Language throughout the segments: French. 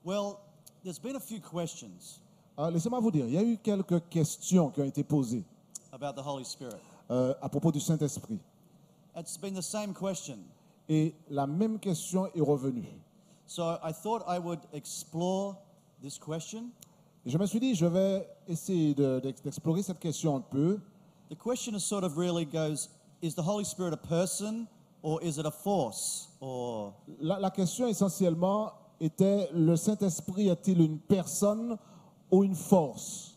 Well, there's been a few questions Laissez-moi vous dire, il y a eu quelques questions qui ont été posées about the Holy Spirit. à propos du Saint-Esprit. It's been the same question. Et la même question est revenue. So I thought I would explore this question. Et je me suis dit, je vais essayer d'explorer cette question un peu. The question is sort of really goes, is the Holy Spirit a person or is it a force? Or La question essentiellement était, le Saint-Esprit est-il une personne ou une force?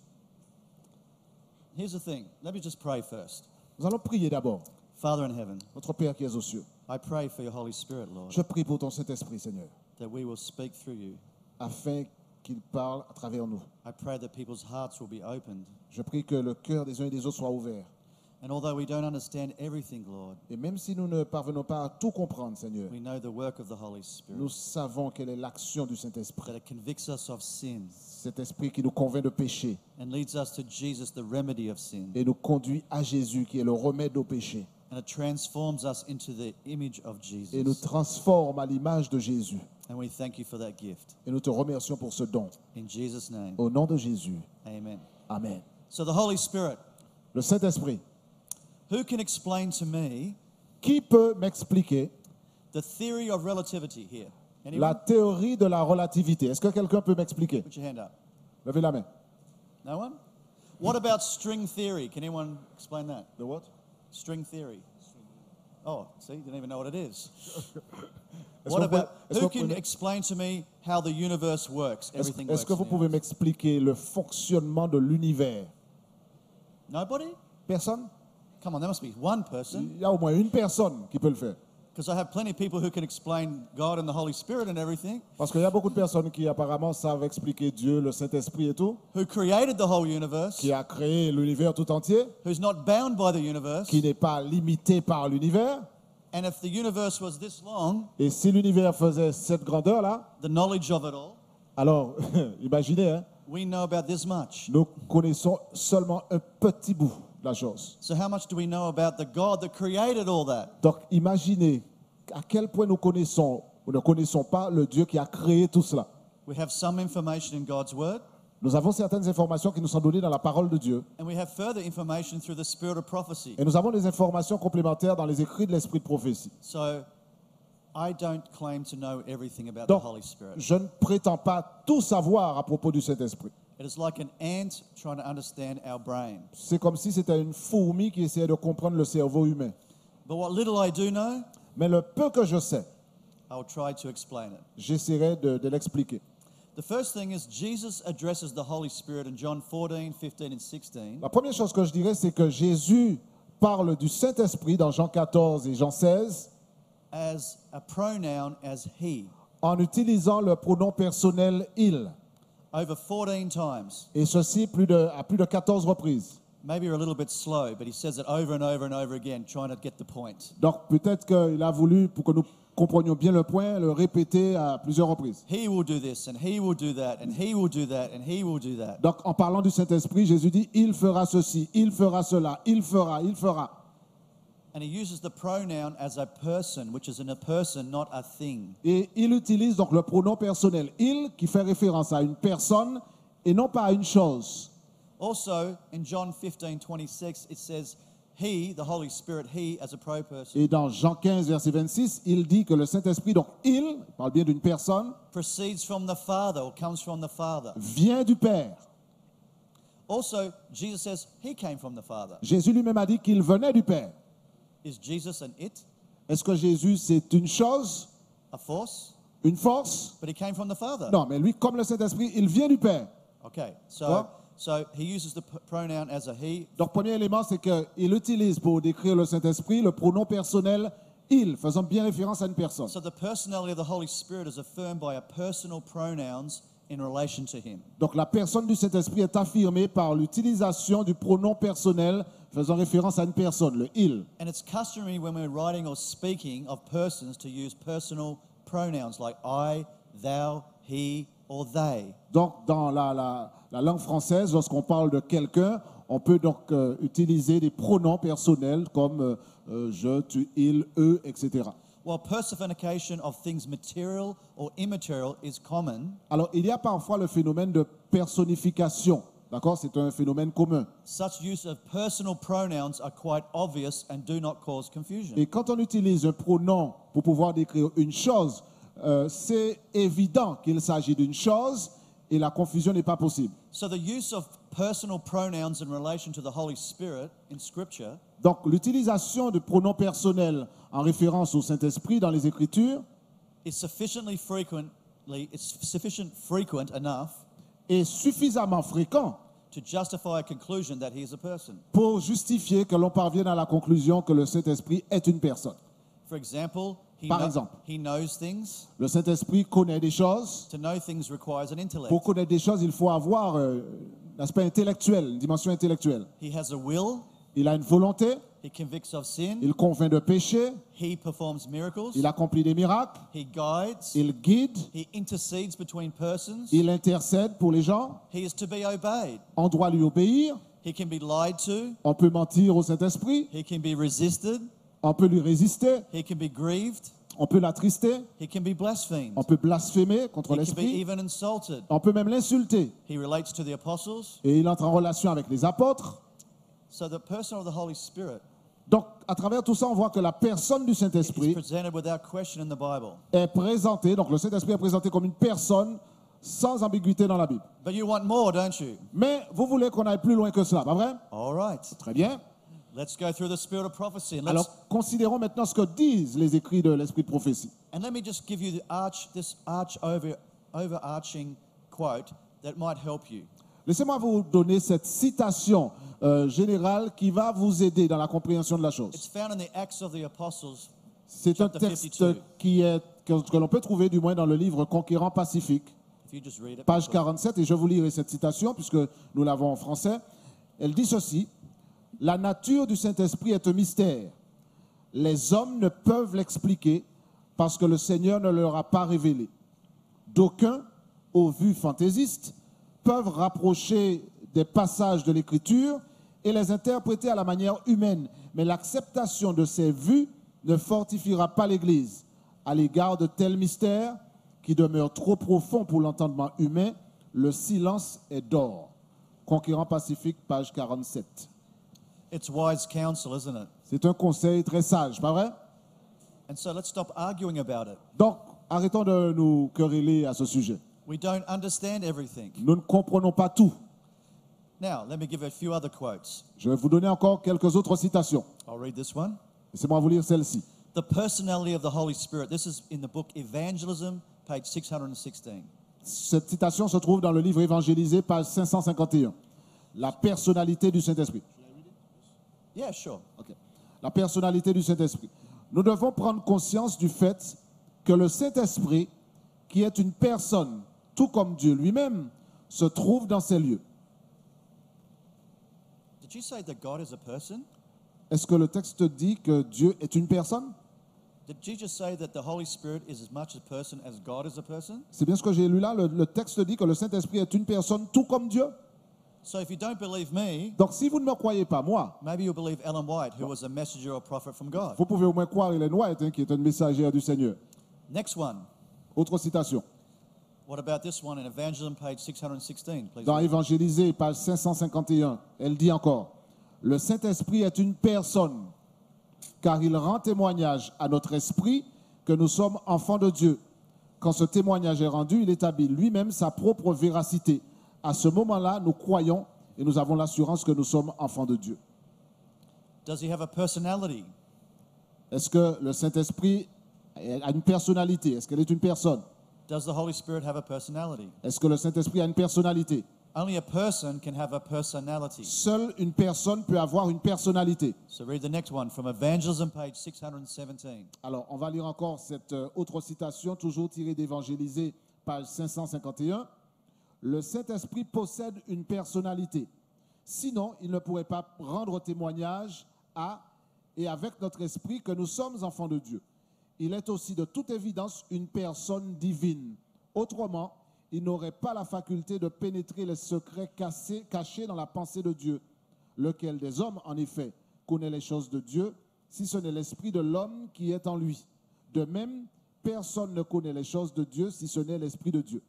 here's the thing. Let me just pray first. Nous allons prier d'abord. Father in heaven, Notre Père qui es aux cieux, I pray for your Holy Spirit, Lord, je prie pour ton Saint-Esprit, Seigneur, that we will speak through you. afin qu'il parle à travers nous. I pray that people's hearts will be opened. Je prie que le cœur des uns et des autres soit ouvert. And although we don't understand everything, Lord, Et même si nous ne parvenons pas à tout comprendre, Seigneur, we know the work of the Holy Spirit, nous savons quelle est l'action du Saint-Esprit. that it convicts us of sin Cet esprit qui nous convainc de péché and leads us to Jesus, the remedy of sin. et nous conduit à Jésus qui est le remède au péché And it transforms us into the image of et nous Jesus. transforme à l'image de Jésus. And we thank you for that gift. Et nous te remercions pour ce don. In Jesus' name, Au nom de Jésus. amen. Amen. So the Holy Spirit, Le Saint-Esprit. who can explain to me Qui peut m'expliquer the theory of relativity here? la Anyone? théorie de la relativité? Est-ce que quelqu'un peut m'expliquer? Put your hand up. Levez la main. No one? What about string theory? Can anyone explain that? The what? String theory. Oh, see, you don't even know what it is. Est-ce What que vous about, pouvez- who can explain to me how the universe works? Everything est-ce works. que vous in the pouvez universe. m'expliquer le fonctionnement de l'univers? Nobody? Personne? Come on, there must be one person. Il y a au moins une personne qui peut le faire. Because I have plenty of people who can explain God and the Holy Spirit and everything, Parce qu'il y a beaucoup de personnes qui apparemment savent expliquer Dieu, le Saint-Esprit et tout, who created the whole universe, qui a créé l'univers tout entier, who's not bound by the universe. qui n'est pas limité par l'univers. And if the universe was this long, Et si l'univers faisait cette grandeur-là, the knowledge of it all, alors imaginez, hein, we know about this much. nous connaissons seulement un petit bout de la chose. So how much do we know about the God that created all that? Donc imaginez à quel point nous connaissons ou ne connaissons pas le Dieu qui a créé tout cela. We have some information in God's Word, Nous avons certaines informations qui nous sont données dans la parole de Dieu. and we have further information through the spirit of prophecy. Et nous avons des informations complémentaires dans les écrits de l'esprit de prophétie. So I don't claim to know everything about Donc, the Holy Spirit. je ne prétends pas tout savoir à propos du Saint-Esprit. It is like an ant trying to understand our brain. C'est comme si c'était une fourmi qui essayait de comprendre le cerveau humain. But what little I do know, Mais le peu que je sais, I'll try to explain it. j'essaierai de l'expliquer. The first thing is Jesus addresses the Holy Spirit in John 14, 15, and 16 La première chose que je dirais, c'est que Jésus parle du Saint-Esprit dans Jean 14 et Jean 16 as a pronoun as he, en utilisant le pronom personnel « il ». over 14 times. Et ceci à plus de 14 reprises. Maybe you're a little bit slow, but he says it over and over and over again, trying to get the point. Donc peut-être qu'il a voulu, pour que nous comprenions bien le point, le répéter à plusieurs reprises. He will do this, and he will do that, and he will do that, and he will do that. Donc en parlant du Saint-Esprit, Jésus dit « il fera ceci, il fera cela, il fera, il fera ». And he uses the pronoun as a person, which is in a person, not a thing. Et il utilise donc le pronom personnel « il » qui fait référence à une personne et non pas à une chose. Also, in John 15, 26, it says, he, the Holy Spirit, he as a pro person, Et dans Jean 15, verset 26, il dit que le Saint-Esprit, donc il parle bien d'une personne, proceeds from the Father or comes from the Father. vient du Père. Also, Jesus says he came from the Father. Jésus lui-même a dit qu'il venait du Père. Is Jesus an it, Est-ce que Jésus, c'est une chose, a force? une force? But he came from the Father. Non, mais lui, comme le Saint-Esprit, il vient du Père. Okay, What? so he uses the pronoun as a he. Donc, premier élément, c'est qu'il utilise pour décrire le Saint-Esprit le pronom personnel « il », faisant bien référence à une personne. So the personality of the Holy Spirit is affirmed by a personal pronouns in relation to him. Donc, la personne du Saint-Esprit est affirmée par l'utilisation du pronom personnel faisant référence à une personne, le « il ». And it's customary when we're writing or speaking of persons to use personal pronouns like I, thou, he, or they. Donc, dans la langue française, lorsqu'on parle de quelqu'un, on peut donc utiliser des pronoms personnels comme je, tu, il, eux, etc. While personification of things material or immaterial is common, Alors, il y a parfois le phénomène de personnification. D'accord? C'est un phénomène commun. such use of personal pronouns are quite obvious and do not cause confusion. Et quand on utilise un pronom pour pouvoir décrire une chose, c'est évident qu'il s'agit d'une chose et la confusion n'est pas possible. So the use of personal pronouns in relation to the Holy Spirit in Scripture Donc, l'utilisation de pronoms personnels en référence au Saint-Esprit dans les Écritures is sufficient frequent enough est suffisamment fréquent to justify a conclusion that he is a person. pour justifier que l'on parvienne à la conclusion que le Saint-Esprit est une personne. For example, Par exemple. he knows things. Le Saint-Esprit connaît des choses. To know things requires an intellect. Pour connaître des choses, il faut avoir l'aspect intellectuel, une dimension intellectuelle. He has a will. Il a une volonté, He convicts of sin. il convainc de péché, He performs miracles. il accomplit des miracles, He guides. il guide, He intercedes between persons. il intercède pour les gens, He is to be obeyed. on doit lui obéir, He can be lied to. on peut mentir au Saint-Esprit, He can be resisted. on peut lui résister, He can be grieved. on peut l'attrister, He can be blasphemed. on peut blasphémer contre He can be l'Esprit, even insulted. on peut même l'insulter. He relates to the apostles. Et il entre en relation avec les apôtres. So the person of the Holy Spirit Donc, à travers tout ça, on voit que la personne du is Saint-Esprit presented without question in the Bible. est présentée, donc le Saint-Esprit est présenté comme une personne sans ambiguïté dans la Bible. But you want more, don't you? Mais vous voulez qu'on aille plus loin que cela, pas vrai? All right. Très bien. Let's go through the spirit of prophecy. And, Alors, considérons maintenant ce que disent les écrits de l'Esprit de prophétie. let me just give you this overarching quote that might help you. Laissez-moi vous donner cette citation générale qui va vous aider dans la compréhension de la chose. It's found in the Acts of the Apostles. C'est un Chapter texte 52. que l'on peut trouver du moins dans le livre Conquérant Pacifique, If you just read it. page 47, et je vous lirai cette citation puisque nous l'avons en français. Elle dit ceci: la nature du Saint-Esprit est un mystère. Les hommes ne peuvent l'expliquer parce que le Seigneur ne leur a pas révélé. D'aucuns, aux vues fantaisistes, peuvent rapprocher des passages de l'Écriture et les interpréter à la manière humaine. Mais l'acceptation de ces vues ne fortifiera pas l'Église. À l'égard de tels mystères qui demeurent trop profonds pour l'entendement humain, le silence est d'or. Conquérant Pacifique, page 47. It's wise counsel, isn't it? C'est un conseil très sage, pas vrai? And so let's stop arguing about it. Donc, arrêtons de nous quereller à ce sujet. We don't understand everything. Nous ne comprenons pas tout. Now, let me give a few other quotes. Je vais vous donner encore quelques autres citations. I'll read this one. Laissez-moi vous lire celle-ci. The personality of the Holy Spirit. This is in the book Evangelism, page 616. Cette citation se trouve dans le livre Évangélisé, page 551. La personnalité du Saint-Esprit. Yeah, sure. Ok. La personnalité du Saint-Esprit. Nous devons prendre conscience du fait que le Saint-Esprit, qui est une personne, tout comme Dieu lui-même, se trouve dans ces lieux. Did you say that God is a person? Est-ce que le texte dit que Dieu est une personne? Did Jesus say that the Holy Spirit is as much a person as God is a person? C'est bien ce que j'ai lu là. Le texte dit que le Saint-Esprit est une personne, tout comme Dieu. So if you don't believe me, Donc si vous ne me croyez pas, moi, maybe you'll believe Ellen White, who was a messenger or prophet from God. vous pouvez au moins croire Ellen White, qui est une messagère du Seigneur. Next one. Autre citation. What about this one in Evangelism, page 616, please? Dans Évangélisé, page 551, elle dit encore: le Saint-Esprit est une personne, car il rend témoignage à notre esprit que nous sommes enfants de Dieu. Quand ce témoignage est rendu, il établit lui-même sa propre véracité. À ce moment-là, nous croyons et nous avons l'assurance que nous sommes enfants de Dieu. Does he have a personality? Est-ce que le Saint-Esprit a une personnalité? Est-ce qu'elle est une personne? Does the Holy Spirit have a personality? Est-ce que le Saint-Esprit a une personnalité? Only a person can have a personality. Seule une personne peut avoir une personnalité. So read the next one from Evangelism, page 617. Alors, on va lire encore cette autre citation, toujours tirée d'Évangélisé, page 551. Le Saint-Esprit possède une personnalité. Sinon, il ne pourrait pas rendre témoignage à et avec notre esprit que nous sommes enfants de Dieu. Il est aussi de toute évidence une personne divine. Autrement, il n'aurait pas la faculté de pénétrer les secrets cachés dans la pensée de Dieu. Lequel des hommes, en effet, connaît les choses de Dieu, si ce n'est l'esprit de l'homme qui est en lui. De même, personne ne connaît les choses de Dieu si ce n'est l'Esprit de Dieu.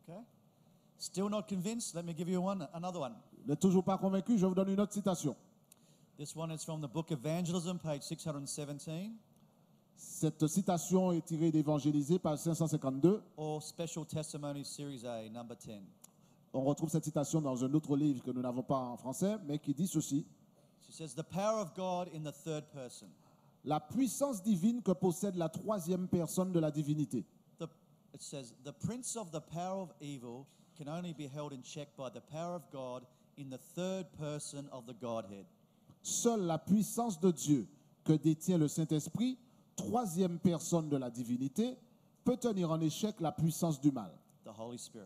Okay? Still not convinced? Let me give you another one. Vous n'êtes toujours pas convaincu? Je vous donne une autre citation. This one is from the book Evangelism, page 617, Cette citation est tirée d'Évangélisé, page 552. or Special Testimonies, Series A, number 10. On retrouve cette citation dans un autre livre que nous n'avons pas en français, mais qui dit ceci. She says, the power of God in the third person. La puissance divine que possède la troisième personne de la divinité. It says, the prince of the power of evil can only be held in check by the power of God in the third person of the Godhead. Seule la puissance de Dieu que détient le Saint-Esprit, troisième personne de la divinité, peut tenir en échec la puissance du mal. The Holy Spirit.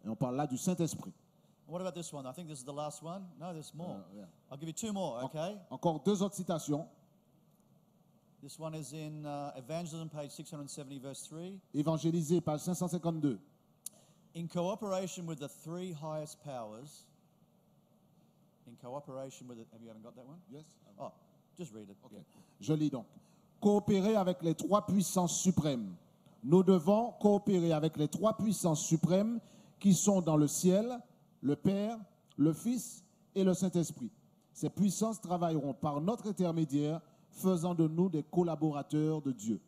Et on parle là du Saint-Esprit. What about this one? I think this is the last one. No, there's more. Yeah. I'll give you two more, okay? Encore deux autres citations. This one is in Evangelism, page 670, verse 3. Évangélisé, page 552. In cooperation with the three highest powers, in cooperation with have you haven't got that one? Yes. Oh, just read it. Ok. Yeah. Je lis donc. Coopérer avec les trois puissances suprêmes. Nous devons coopérer avec les trois puissances suprêmes qui sont dans le ciel, le Père, le Fils et le Saint-Esprit. Ces puissances travailleront par notre intermédiaire, faisant de nous des collaborateurs de Dieu.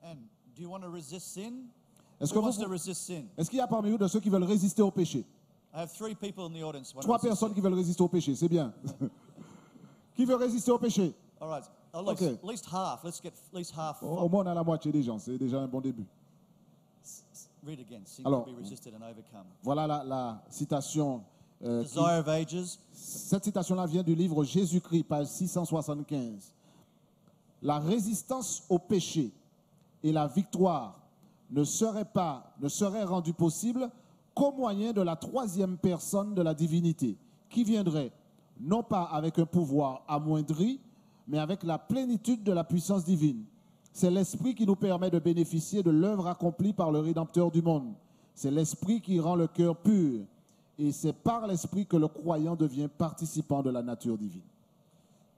And do you want to resist sin? Est-ce Who que wants to vous- resist sin? est-ce qu'il y a parmi vous de ceux qui veulent résister au péché? I have three people in the audience. who want to Trois resist personnes sin. qui veulent résister au péché, c'est bien. Qui veut résister au péché? All right. At least, Okay. at least half. Let's get at least half. Au moins on a la moitié des gens, c'est déjà un bon début. Read again. Sin Alors, can be resisted and overcome. Voilà la citation. Qui- Desire of Ages. Cette citation-là vient du livre Jésus-Christ, page 675. La résistance au péché et la victoire ne seraient rendues possibles qu'au moyen de la troisième personne de la divinité, qui viendrait non pas avec un pouvoir amoindri, mais avec la plénitude de la puissance divine. C'est l'Esprit qui nous permet de bénéficier de l'œuvre accomplie par le Rédempteur du monde. C'est l'Esprit qui rend le cœur pur. Et c'est par l'Esprit que le croyant devient participant de la nature divine.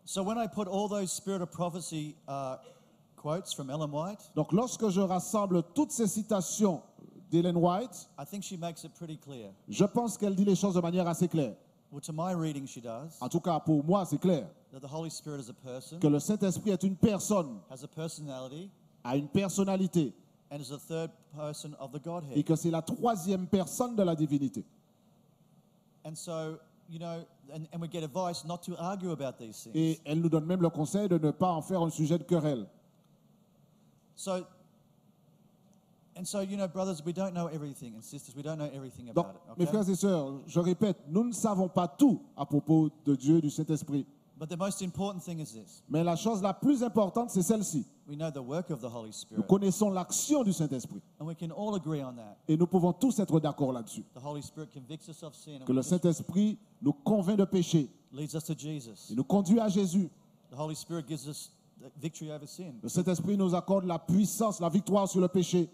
So when I put all those Spirit of Prophecy quotes from Ellen White, Donc lorsque je rassemble toutes ces citations d'Ellen White, I think she makes it pretty clear. je pense qu'elle dit les choses de manière assez claire. Well, to my reading, she does. En tout cas, pour moi, c'est clair That the Holy Spirit is a person, que le Saint-Esprit est une personne, has a personality, a une personnalité, and is the third person of the et Godhead. que c'est la troisième personne de la divinité. And so, you know, and we get advice not to argue about these things. Et elle nous donne même le conseil de ne pas en faire un sujet de querelle. So, you know, brothers, we don't know everything, and sisters, we don't know everything Donc, about it. mes Okay? frères et sœurs, je répète, nous ne savons pas tout à propos de Dieu, du Saint-Esprit. But the most important thing is this: Mais la chose la plus importante, c'est celle-ci. we know the work of the Holy Nous Spirit, connaissons l'action du Saint-Esprit. and we can all agree on that. Et nous pouvons tous être d'accord là-dessus. The Holy Spirit convicts us of sin Que and le Saint-Esprit nous convainc de péché. leads us to Jesus. Il nous conduit à Jésus. The Holy Spirit gives us the victory over sin Le Saint-Esprit nous accorde la puissance, la victoire sur le péché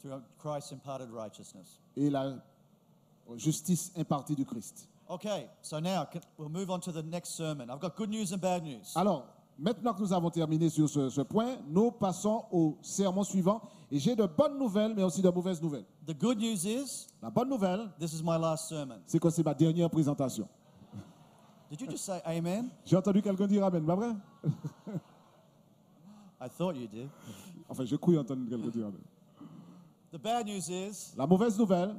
through Christ's imparted righteousness. et la justice impartie du Christ. Okay, so now we'll move on to the next sermon. I've got good news and bad news. Alors, maintenant que nous avons terminé sur ce point, nous passons au sermon suivant. Et j'ai de bonnes nouvelles, mais aussi de mauvaises nouvelles. The good news is La bonne nouvelle, this is my last sermon. c'est que c'est ma dernière présentation. Did you just say amen? J'ai entendu quelqu'un dire Amen, pas vrai? I thought you did. Enfin, j'ai cru entendre quelqu'un dire Amen. The bad news is La mauvaise nouvelle,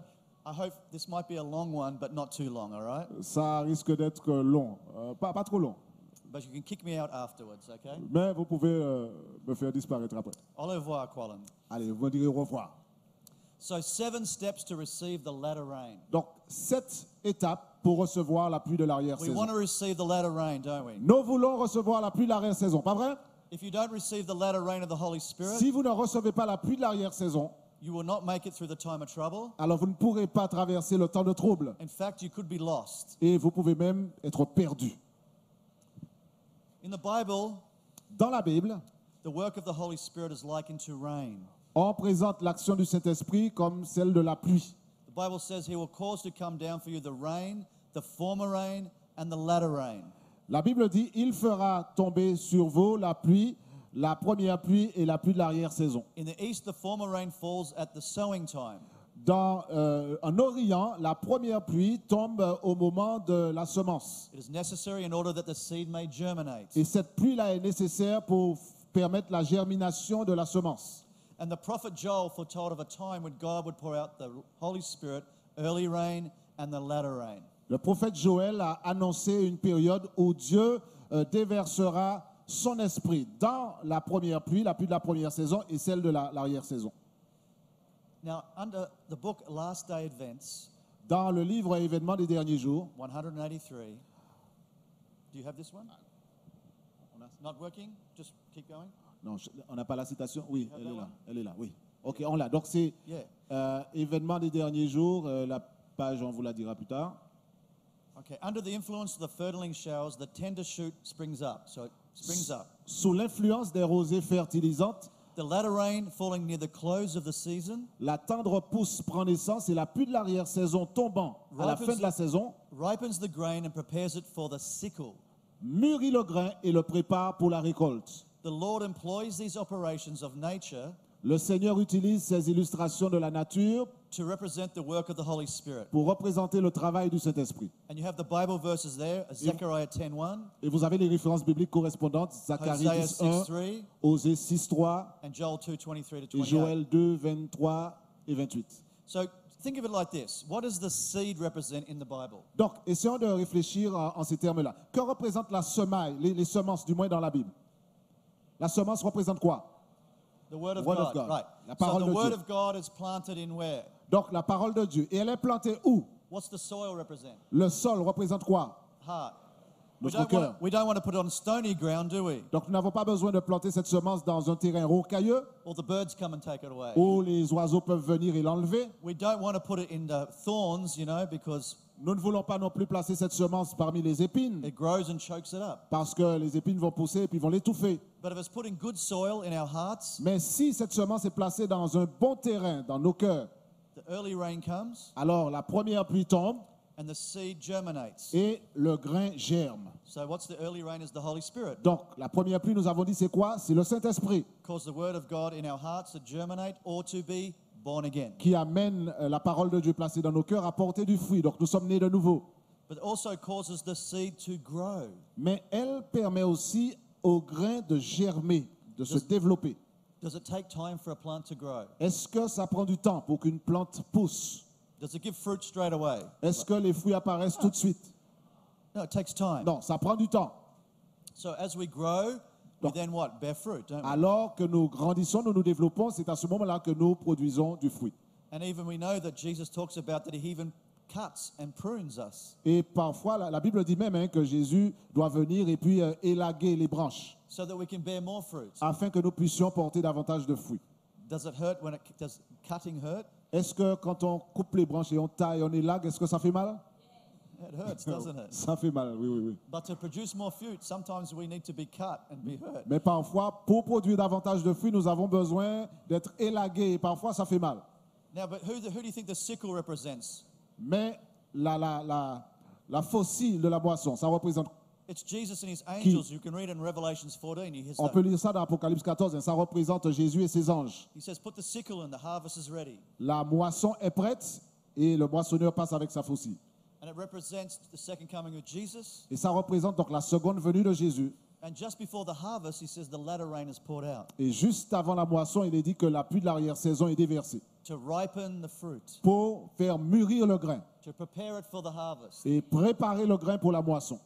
I hope this might be a long one, but not too long, all right? ça risque d'être long. Pas trop long. But you can kick me out afterwards, okay? Mais vous pouvez me faire disparaître après. Au revoir, Colin. Allez, vous me direz au revoir. So 7 steps to receive the latter rain. Donc, 7 étapes pour recevoir la pluie de We l'arrière-saison. want to receive the latter rain, don't we? Nous voulons recevoir la pluie de l'arrière-saison, pas vrai? If you don't receive the latter rain of the Holy Spirit, Si vous ne recevez pas la pluie de l'arrière-saison, you will not make it through the time of trouble. alors vous ne pourrez pas traverser le temps de trouble. In fact, you could be lost. Et vous pouvez même être perdu. In the Bible, Dans la Bible, the work of the Holy Spirit is likened to rain. on présente l'action du Saint-Esprit comme celle de la pluie. The Bible says he will cause to come down for you the rain, the former rain, and the latter rain. La Bible dit, il fera tomber sur vous la pluie, la première pluie et la pluie de l'arrière-saison. In the east, the former rain falls at the sowing time. En Orient, la première pluie tombe au moment de la semence. It is necessary in order that the seed may germinate. Et cette pluie-là est nécessaire pour permettre la germination de la semence. And the prophet Joel foretold of a time when God would pour out the Holy Spirit, early rain and the latter rain. Le prophète Joël a annoncé une période où Dieu déversera son esprit dans la première pluie, la pluie de la première saison et celle de l'arrière-saison. Now, under the book Last Day Events, Dans le livre Événements des derniers jours, 183, do you have this one? Not working? Just keep going. non, on n'a pas la citation? Oui, have elle that est là. one? Elle est là, oui. Ok, on l'a. Donc c'est Yeah. Événements des derniers jours, la page on vous la dira plus tard. Okay. Under the influence of the fertiling showers, the tender shoot springs up. So it springs up. Sous l'influence des rosées fertilisantes, The latter rain falling near the close of the season la tendre pousse prend naissance et la pluie de l'arrière-saison tombant à la fin de la saison ripens the grain and prepares it for the sickle. mûrit le grain et le prépare pour la récolte. The Lord employs these operations of nature Le Seigneur utilise ces illustrations de la nature to represent the work of the Holy Spirit. pour représenter le travail du Saint-Esprit. And you have the Bible verses there, Zechariah 10:1, Et vous avez les références bibliques correspondantes, Zacharie Hosea 10.1, 6:3, Osée 6.3 and Joel 2:23 to et 28. Joël 2, 23 et 28. So think of it like this. What does the seed represent in the Bible? Donc, essayons de réfléchir en ces termes-là. Que représente la semaille, les semences, du moins dans la Bible? La semence représente quoi? The Word of Word God. of God. Right. La So parole the de Word Dieu. of God is planted in where? Donc, la parole de Dieu. Et elle est plantée où? What's the soil represent? Le sol représente quoi? Heart. Notre cœur. We don't want to put it on stony ground, do we? Donc, nous n'avons pas besoin de planter cette semence dans un terrain rocailleux Or the birds come and take it away. où les oiseaux peuvent venir et l'enlever. We don't want to put it in the thorns, because Nous ne voulons pas non plus placer cette semence parmi les épines it grows and chokes it up. parce que les épines vont pousser et puis vont l'étouffer. But if it's put in good soil in our hearts, Mais si cette semence est placée dans un bon terrain, dans nos cœurs, the early rain comes alors la première pluie tombe and the seed germinates. et le grain germe. So what's the early rain is the Holy Spirit. Donc, la première pluie, nous avons dit, c'est quoi? C'est le Saint-Esprit Cause the word of God in our hearts to germinate or to be born again. qui amène la parole de Dieu placée dans nos cœurs à porter du fruit. Donc, nous sommes nés de nouveau. But it also causes the seed to grow. Mais elle permet aussi au grain de germer, de se développer. Does it take time for a plant to grow? Est-ce que ça prend du temps pour qu'une plante pousse? Does it give fruit straight away? Est-ce que les fruits apparaissent tout de suite? No, it takes time. Non, ça prend du temps. So as we grow, we Donc, then what? Bear fruit, don't we? Alors que nous grandissons, nous nous développons, c'est à ce moment-là que nous produisons du fruit. And even we know that Jesus talks about that he even cuts and prunes us Et parfois, la Bible dit même que Jésus doit venir et puis élaguer les branches so that we can bear more fruit. afin que nous puissions porter davantage de fruits. Does it hurt when does cutting hurt? Est-ce que quand on coupe les branches et on taille, on élague, est-ce que ça fait mal? It hurts, doesn't it? Ça fait mal, oui, oui, oui. But to produce more fruit, sometimes we need to be cut and be hurt. Mais parfois, pour produire davantage de fruits, nous avons besoin d'être élagués et parfois ça fait mal. Now, but who do you think the sickle represents? Mais la faucille de la moisson, ça représente, It's Jesus and his angels. You can read in Revelations 14. on peut lire ça dans Apocalypse 14, ça représente Jésus et ses anges. He says, put the sickle in, the harvest is ready. La moisson est prête et le moissonneur passe avec sa faucille. And it represents the second coming of Jesus. Et ça représente donc la seconde venue de Jésus. And just before the harvest, he says the latter rain is poured out Et juste avant la moisson, il est dit que la pluie de l'arrière-saison est déversée to ripen the fruit, pour faire mûrir le grain to prepare it for the harvest. et préparer le grain pour la moisson.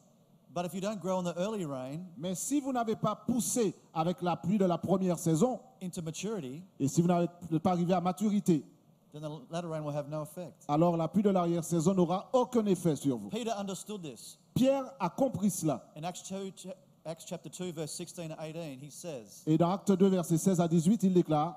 But if you don't grow in the early rain Mais si vous n'avez pas poussé avec la pluie de la première saison into maturity, et si vous n'avez pas arrivé à maturité, then the latter rain will have no effect. alors la pluie de l'arrière-saison n'aura aucun effet sur vous. Peter understood this. Pierre a compris cela. In Acts chapter 2, verse 16 to 18, he says, Et dans Acte 2, versets 16 à 18, il déclare,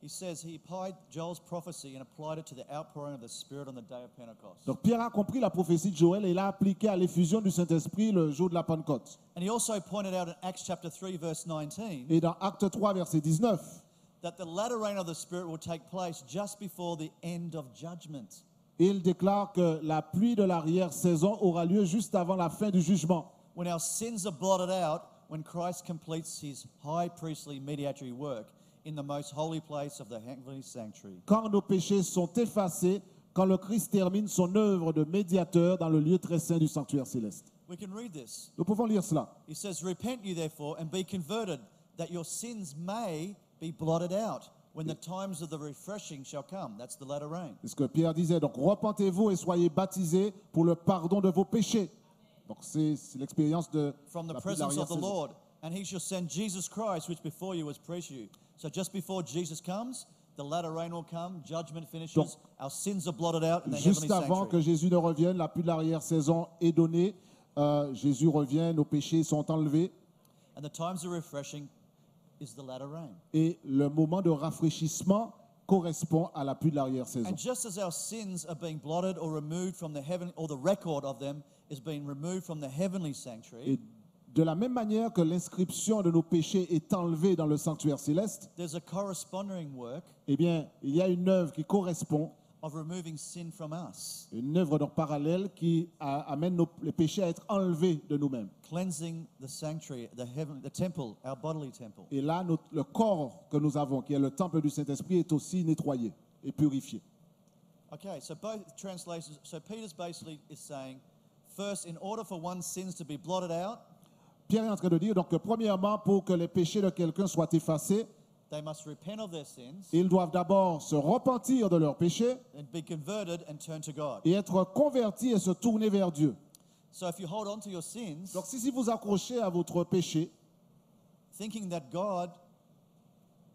he applied Joel's prophecy and applied it to the outpouring of the Spirit on the day of Pentecost. donc Pierre a compris la prophétie de Joël et l'a appliquée à l'effusion du Saint-Esprit le jour de la Pentecôte. And he also pointed out in Acts chapter 3, verse 19, Et dans Acte 3, verset 19, that the latter rain of the Spirit will take place just before the end of judgment. il déclare que la pluie de l'arrière-saison aura lieu juste avant la fin du jugement. When our sins are blotted out, when Christ completes his high priestly mediatory work in the most holy place of the heavenly sanctuary. Quand nos péchés sont effacés, quand le Christ termine son œuvre de médiateur dans le lieu très saint du sanctuaire céleste. We can read this. Nous pouvons lire cela. He says, "Repent ye therefore and be converted, that your sins may be blotted out when the times of the refreshing shall come." That's the latter rain. C'est ce que Pierre disait. Donc repentez-vous et soyez baptisés pour le pardon de vos péchés. Donc c'est l'expérience de From the la pluie de presence of the l'arrière-saison. Lord. And he shall send Jesus Christ, which before you was preached to you. So just before Jesus comes, the latter rain will come, judgment finishes, Donc, our sins are blotted out in the heavenly Juste avant que sanctuary. Jésus ne revienne, la pluie de l'arrière-saison est donnée. Jésus revient, nos péchés sont enlevés. And the times of refreshing is the latter rain. Et le moment de rafraîchissement correspond à la pluie de l'arrière-saison. And just as our sins are being blotted or removed from the heaven, or the record of them is being removed from the heavenly sanctuary, Et de la même manière que l'inscription de nos péchés est enlevée dans le sanctuaire céleste, there's a corresponding work eh bien, il y a une œuvre qui correspond, of removing sin from us, une œuvre donc parallèle qui amène les péchés à être enlevés de nous-mêmes. cleansing the sanctuary, the temple, our bodily temple. Et là, le corps que nous avons, qui est le temple du Saint-Esprit, est aussi nettoyé et purifié. Okay, so both translations. So Peter's basically is saying, first, in order for one's sins to be blotted out, Pierre est en train de dire donc que premièrement, pour que les péchés de quelqu'un soient effacés, they must repent of their sins ils doivent d'abord se repentir de leurs péchés and be converted and turn to God. et être convertis et se tourner vers Dieu. So if you hold on to your sins, Donc si vous accrochez à votre péché, thinking that God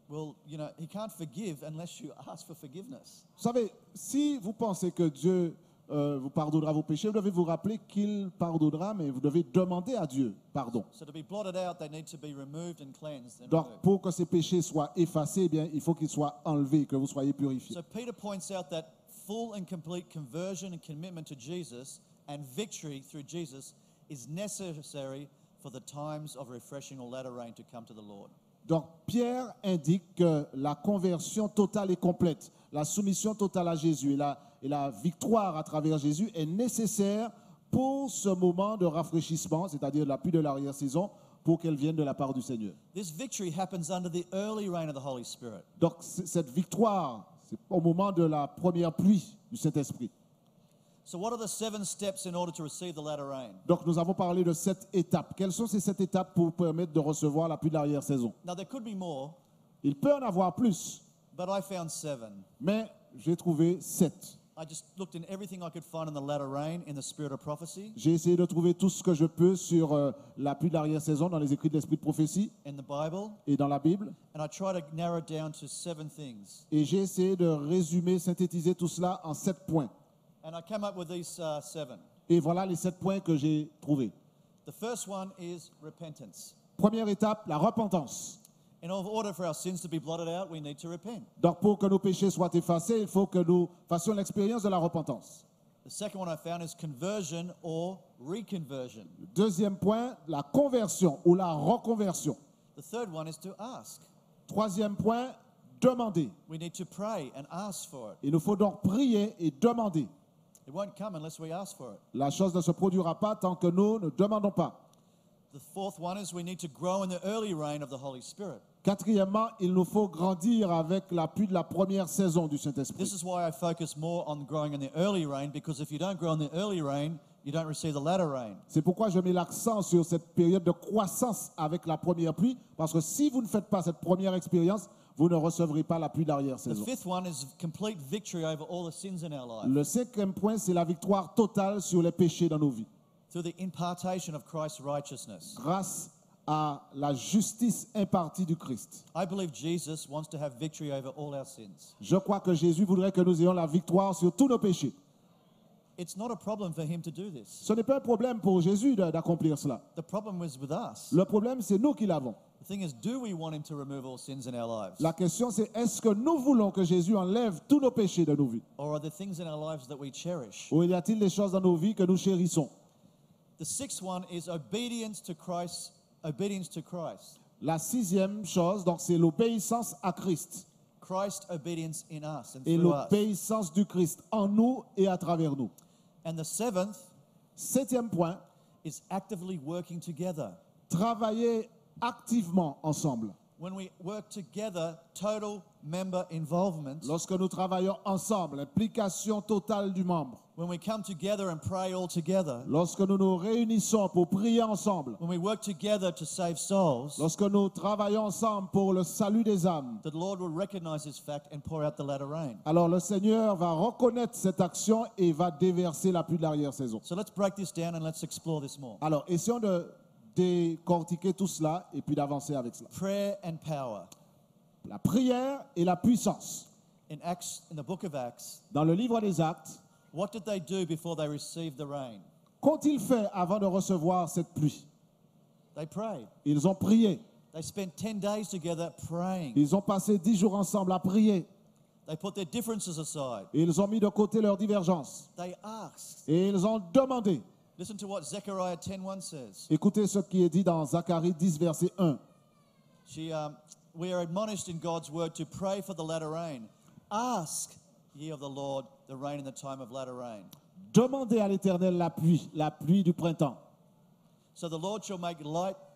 will, He can't forgive unless you ask for forgiveness. vous savez, si vous pensez que Dieu vous pardonnera vos péchés, vous devez vous rappeler qu'il pardonnera, mais vous devez demander à Dieu pardon. So to be blotted out, they need to be removed and cleansed. And Donc removed. pour que ces péchés soient effacés, eh bien, il faut qu'ils soient enlevés, que vous soyez purifiés. So Peter points out that full and complete conversion and commitment to Jesus and victory through Jesus is necessary for the times of refreshing or latter rain to come to the Lord. Donc Pierre indique que la conversion totale et complète, la soumission totale à Jésus et la victoire à travers Jésus est nécessaire pour ce moment de rafraîchissement, c'est-à-dire la pluie de l'arrière-saison, pour qu'elle vienne de la part du Seigneur. This victory happens under the early reign of the Holy Spirit. Donc cette victoire, c'est au moment de la première pluie du Saint-Esprit. So what are the 7 steps in order to receive the latter rain? Donc nous avons parlé de 7 étapes. Quelles sont ces 7 étapes pour permettre de recevoir la pluie de l'arrière-saison? Now there could be more, Il peut en avoir plus, but I found 7. mais j'ai trouvé 7. I just looked in everything I could find in the latter rain in the spirit of prophecy, J'ai essayé de trouver tout ce que je peux sur la pluie de l'arrière-saison dans les écrits de l'Esprit de prophétie in the Bible, et dans la Bible. and I try to narrow it down to 7 things. Et j'ai essayé de résumer, synthétiser tout cela en 7 points. And I came up with these 7. Et voilà les 7 points que j'ai trouvés. The first one is repentance. Première étape, la repentance. In order for our sins to be blotted out, we need to repent. Donc pour que nos péchés soient effacés, il faut que nous fassions l'expérience de la repentance. The second one I found is conversion or reconversion. Le deuxième point, la conversion ou la reconversion. The third one is to ask. Troisième point, demander. We need to pray and ask for it. Il nous faut donc prier et demander. It won't come unless we ask for it. La chose ne se produira pas tant que nous ne demandons pas. The fourth one is we need to grow in the early reign of the Holy Spirit. Quatrièmement, il nous faut grandir avec l'appui de la première saison du This Saint-Esprit. is why I focus more on growing in the early reign, because if you don't grow in the early reign, you don't receive the latter rain. C'est pourquoi je mets l'accent sur cette période de croissance avec la première pluie, parce que si vous ne faites pas cette première expérience, vous ne recevrez pas la pluie The d'arrière-saison. fifth one is complete victory over all the sins in our life Le cinquième point, c'est la victoire totale sur les péchés dans nos vies, through the impartation of Christ's righteousness. grâce à la justice impartie du Christ. I believe Jesus wants to have victory over all our sins. Je crois que Jésus voudrait que nous ayons la victoire sur tous nos péchés. It's not a problem for him to do this. Ce n'est pas un problème pour Jésus d'accomplir cela. The problem is with us. Le problème, c'est nous qui l'avons. The thing is, do we want him to remove all sins in our lives? La question, c'est est-ce que nous voulons que Jésus enlève tous nos péchés de nos vies? Or are there things in our lives that we cherish? Ou y a-t-il des choses dans nos vies que nous chérissons? The sixth one is obedience to Christ. Obedience to Christ. La sixième chose, donc, c'est l'obéissance à Christ. Christ obedience in us and Et through us. l'obéissance du Christ en nous et à travers nous. And the seventh Septième point, is actively working together. travailler activement ensemble. When we work together, total member involvement. Lorsque nous travaillons ensemble, implication totale du membre. When we come together and pray all together. Lorsque nous nous réunissons pour prier ensemble. When we work together to save souls. Lorsque nous travaillons ensemble pour le salut des âmes. The Lord will recognize this fact and pour out the latter rain. Alors le Seigneur va reconnaître cette action et va déverser la pluie de l'arrière-saison. So let's break this down and let's explore this more. Alors essayons de décortiquer tout cela et puis d'avancer avec cela. Prayer and power. La prière et la puissance. In the book of Acts, dans le livre des Actes, what did they do before they received the rain? Qu'ont-ils fait avant de recevoir cette pluie? They prayed. Ils ont prié. They spent 10 days together praying. Ils ont passé 10 jours ensemble à prier. They put their differences aside. Et ils ont mis de côté leurs divergences. They asked. Et ils ont demandé. Listen to what Zechariah 10:1 says. Écoutez ce qui est dit dans Zacharie 10, verset 1. We are admonished in God's word to pray for the latter rain. Ask ye of the Lord the rain in the time of latter rain. Demandez à l'Éternel la pluie du printemps. So the Lord shall make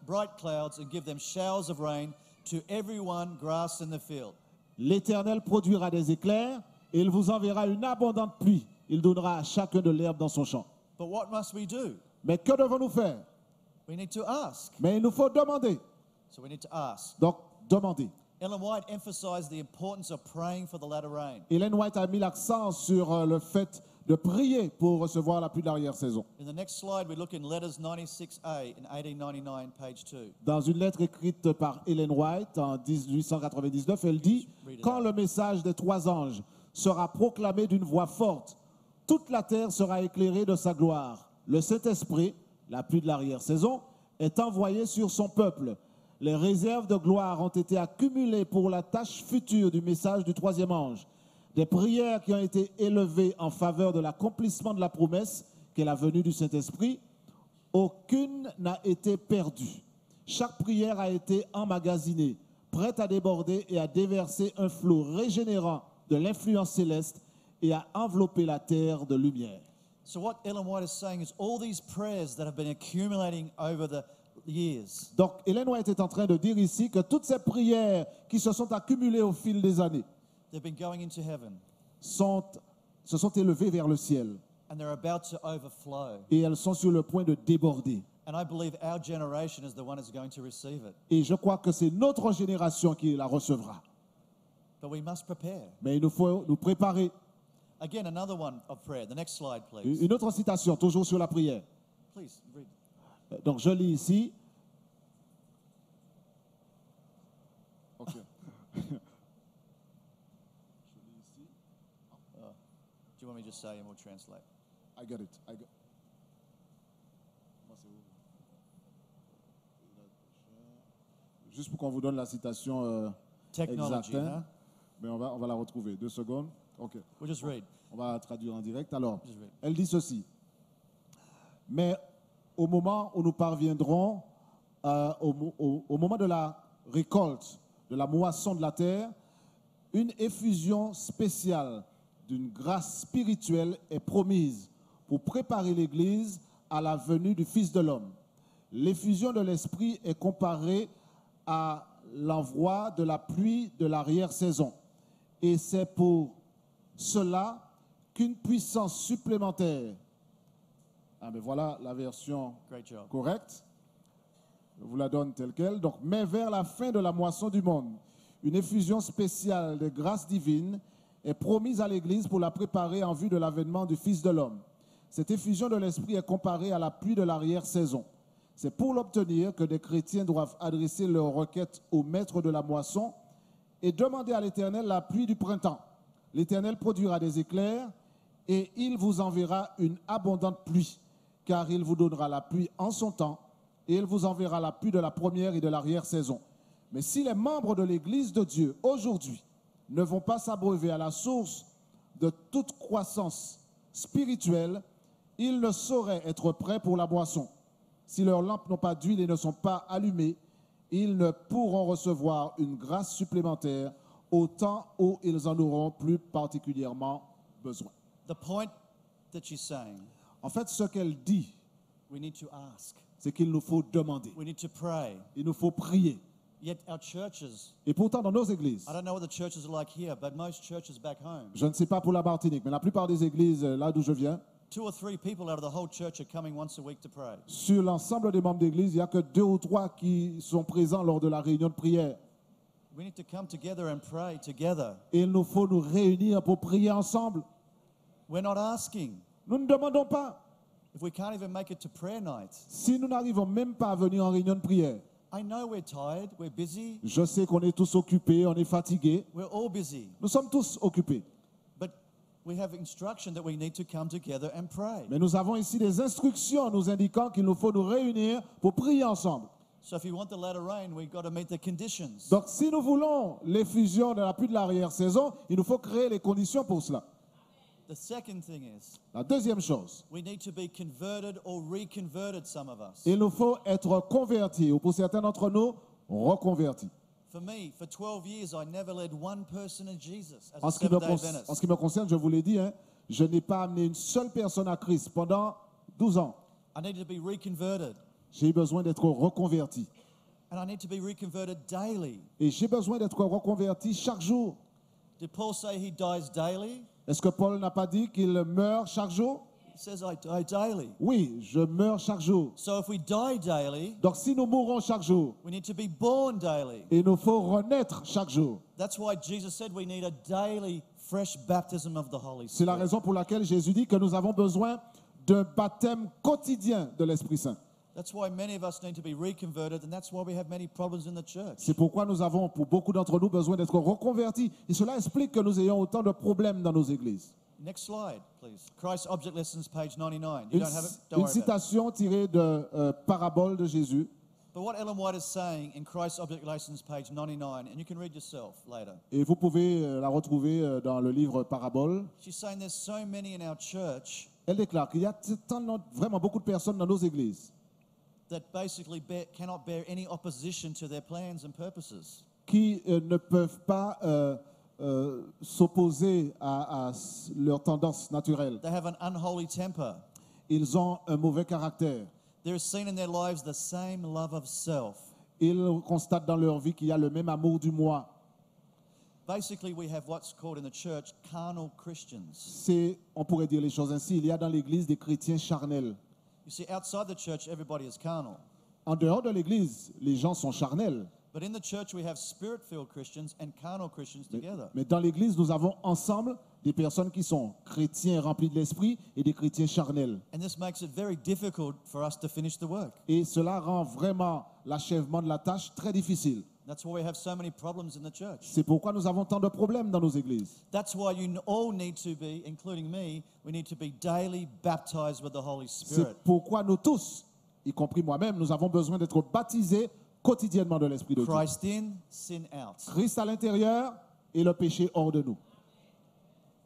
bright clouds and give them showers of rain to everyone grass in the field. L'Éternel produira des éclairs et il vous enverra une abondante pluie. Il donnera à chacun de l'herbe dans son champ. But what must we do? Mais que devons-nous faire? We need to ask. Mais il nous faut demander. So we need to ask. Donc, demandez. Ellen White emphasized the importance of praying for the latter rain. Ellen White a mis l'accent sur le fait de prier pour recevoir la pluie de l'arrière-saison. In the next slide, we look in Letters 96A in 1899, page 2. Dans une lettre écrite par Ellen White en 1899, elle dit « Quand le message des 3 anges sera proclamé d'une voix forte, toute la terre sera éclairée de sa gloire. Le Saint-Esprit, la pluie de l'arrière-saison, est envoyé sur son peuple. Les réserves de gloire ont été accumulées pour la tâche future du message du 3e ange. Des prières qui ont été élevées en faveur de l'accomplissement de la promesse qu'est la venue du Saint-Esprit. Aucune n'a été perdue. Chaque prière a été emmagasinée, prête à déborder et à déverser un flot régénérant de l'influence céleste et à envelopper la terre de lumière. So what Ellen White is saying is all these prayers that have been accumulating over the years. Donc, Ellen White est en train de dire ici que toutes ces prières qui se sont accumulées au fil des années They've been going into heaven. se sont élevées vers le ciel. And they're about to overflow. Et elles sont sur le point de déborder. And I believe our generation is the one that's going to receive it. Et je crois que c'est notre génération qui la recevra. But we must prepare. Mais il nous faut nous préparer. Again, another one of prayer. The next slide, please. Une autre citation, toujours sur la prière. Please read. Donc, je lis ici. OK. Do you want me to just say and we'll translate? I get it. Juste pour qu'on vous donne la citation Technology, exacte, hein? huh? Mais on va la retrouver. 2 secondes. OK. We'll just read. On va traduire en direct. Alors, Just read. elle dit ceci. Mais au moment où nous parviendrons, au moment de la récolte, de la moisson de la terre, une effusion spéciale d'une grâce spirituelle est promise pour préparer l'Église à la venue du Fils de l'homme. L'effusion de l'Esprit est comparée à l'envoi de la pluie de l'arrière-saison. Et c'est pour cela qu'une puissance supplémentaire. Ah, mais voilà la version Great job. correcte. Je vous la donne telle quelle. Donc, mais vers la fin de la moisson du monde, une effusion spéciale de grâce divine est promise à l'Église pour la préparer en vue de l'avènement du Fils de l'homme. Cette effusion de l'Esprit est comparée à la pluie de l'arrière-saison. C'est pour l'obtenir que des chrétiens doivent adresser leurs requêtes au maître de la moisson et demander à l'Éternel la pluie du printemps. L'Éternel produira des éclairs et il vous enverra une abondante pluie, car il vous donnera la pluie en son temps et il vous enverra la pluie de la première et de l'arrière-saison. Mais si les membres de l'Église de Dieu, aujourd'hui, ne vont pas s'abreuver à la source de toute croissance spirituelle, ils ne sauraient être prêts pour la boisson. Si leurs lampes n'ont pas d'huile et ne sont pas allumées, ils ne pourront recevoir une grâce supplémentaire au temps où ils en auront plus particulièrement besoin. The point that she's saying, En fait, ce qu'elle dit, we need to ask. c'est qu'il nous faut demander. We need to pray. Il nous faut prier. Yet our churches, Et pourtant, dans nos églises, I don't know what the churches are like here, but most churches back home, je ne sais pas pour la Martinique, mais la plupart des églises, là d'où je viens, 2 or 3 people out of the whole church are coming once a week to pray. sur l'ensemble des membres d'église, il n'y a que 2 ou 3 qui sont présents lors de la réunion de prière. We need to come together and pray together. Et il nous faut nous réunir pour prier ensemble. We're not asking. Nous ne demandons pas. If we can't even make it to prayer night, Si nous n'arrivons même pas à venir en réunion de prière, I know we're tired, we're busy, je sais qu'on est tous occupés, on est fatigués. we're all busy. Nous sommes tous occupés. But we have instruction that we need to come together and pray. Mais nous avons ici des instructions nous indiquant qu'il nous faut nous réunir pour prier ensemble. So if you want the latter rain, we've got to meet the conditions. Donc si nous voulons l'effusion de la pluie de l'arrière-saison, il nous faut créer les conditions pour cela. The second thing is, La deuxième chose, we need to be converted or reconverted, some of us. il nous faut être convertis, ou pour certains d'entre nous, reconvertis. For me, for 12 years, I never led one person to Jesus as En a ce qui me, Seventh-day Adventist. en ce qui me concerne, je vous l'ai dit, hein, je n'ai pas amené une seule personne à Christ pendant 12 ans. I needed to be reconverted. J'ai eu besoin d'être reconverti. And I need to be reconverted daily. Et j'ai besoin d'être reconverti chaque jour. Did Paul say he dies daily? Est-ce que Paul n'a pas dit qu'il meurt chaque jour? He says, I die daily. Oui, je meurs chaque jour. So if we die daily, Donc si nous mourons chaque jour, we need to be born daily. il nous faut renaître chaque jour. That's why Jesus said we need a daily fresh baptism of the Holy C'est la Spirit. raison pour laquelle Jésus dit que nous avons besoin d'un baptême quotidien de l'Esprit Saint. That's why many of us need to be reconverted, and that's why we have many problems in the church. C'est pourquoi nous avons, pour beaucoup d'entre nous, besoin d'être reconvertis. Et cela explique que nous ayons autant de problèmes dans nos églises. Next slide, please. Christ Object Lessons, page 99. You Une, don't have it? Don't une worry about it. citation tirée de Parabole de Jésus. But what Ellen White is saying in Christ Object Lessons, page 99, and you can read yourself later. Et vous pouvez la retrouver dans le livre Parabole. She's saying there's so many in our church Elle déclare qu'il y a vraiment beaucoup de personnes dans nos églises that basically cannot bear any opposition to their plans and purposes. qui ne peuvent pas s'opposer à leur tendance naturelle. They have an unholy temper. Ils ont un mauvais caractère. There is seen in their lives the same love of self. Ils constatent dans leur vie qu'il y a le même amour du moi. Basically, we have what's called in the church carnal Christians. On pourrait dire les choses ainsi, il y a dans l'église des chrétiens charnels. You see, outside the church, everybody is carnal. En dehors de l'église, les gens sont charnels. But in the church, we have spirit-filled Christians and carnal Christians together. Mais dans l'église, nous avons ensemble des personnes qui sont chrétiens remplis de l'esprit et des chrétiens charnels. And this makes it very difficult for us to finish the work. Et cela rend vraiment l'achèvement de la tâche très difficile. That's why we have so many problems in the church. C'est pourquoi nous avons tant de problèmes dans nos églises. That's why you all need to be, including me, we need to be daily baptized with the Holy Spirit. C'est pourquoi nous tous, y compris moi-même, nous avons besoin d'être baptisés quotidiennement de l'Esprit de Dieu. Christ in, sin out. Christ à l'intérieur et le péché hors de nous.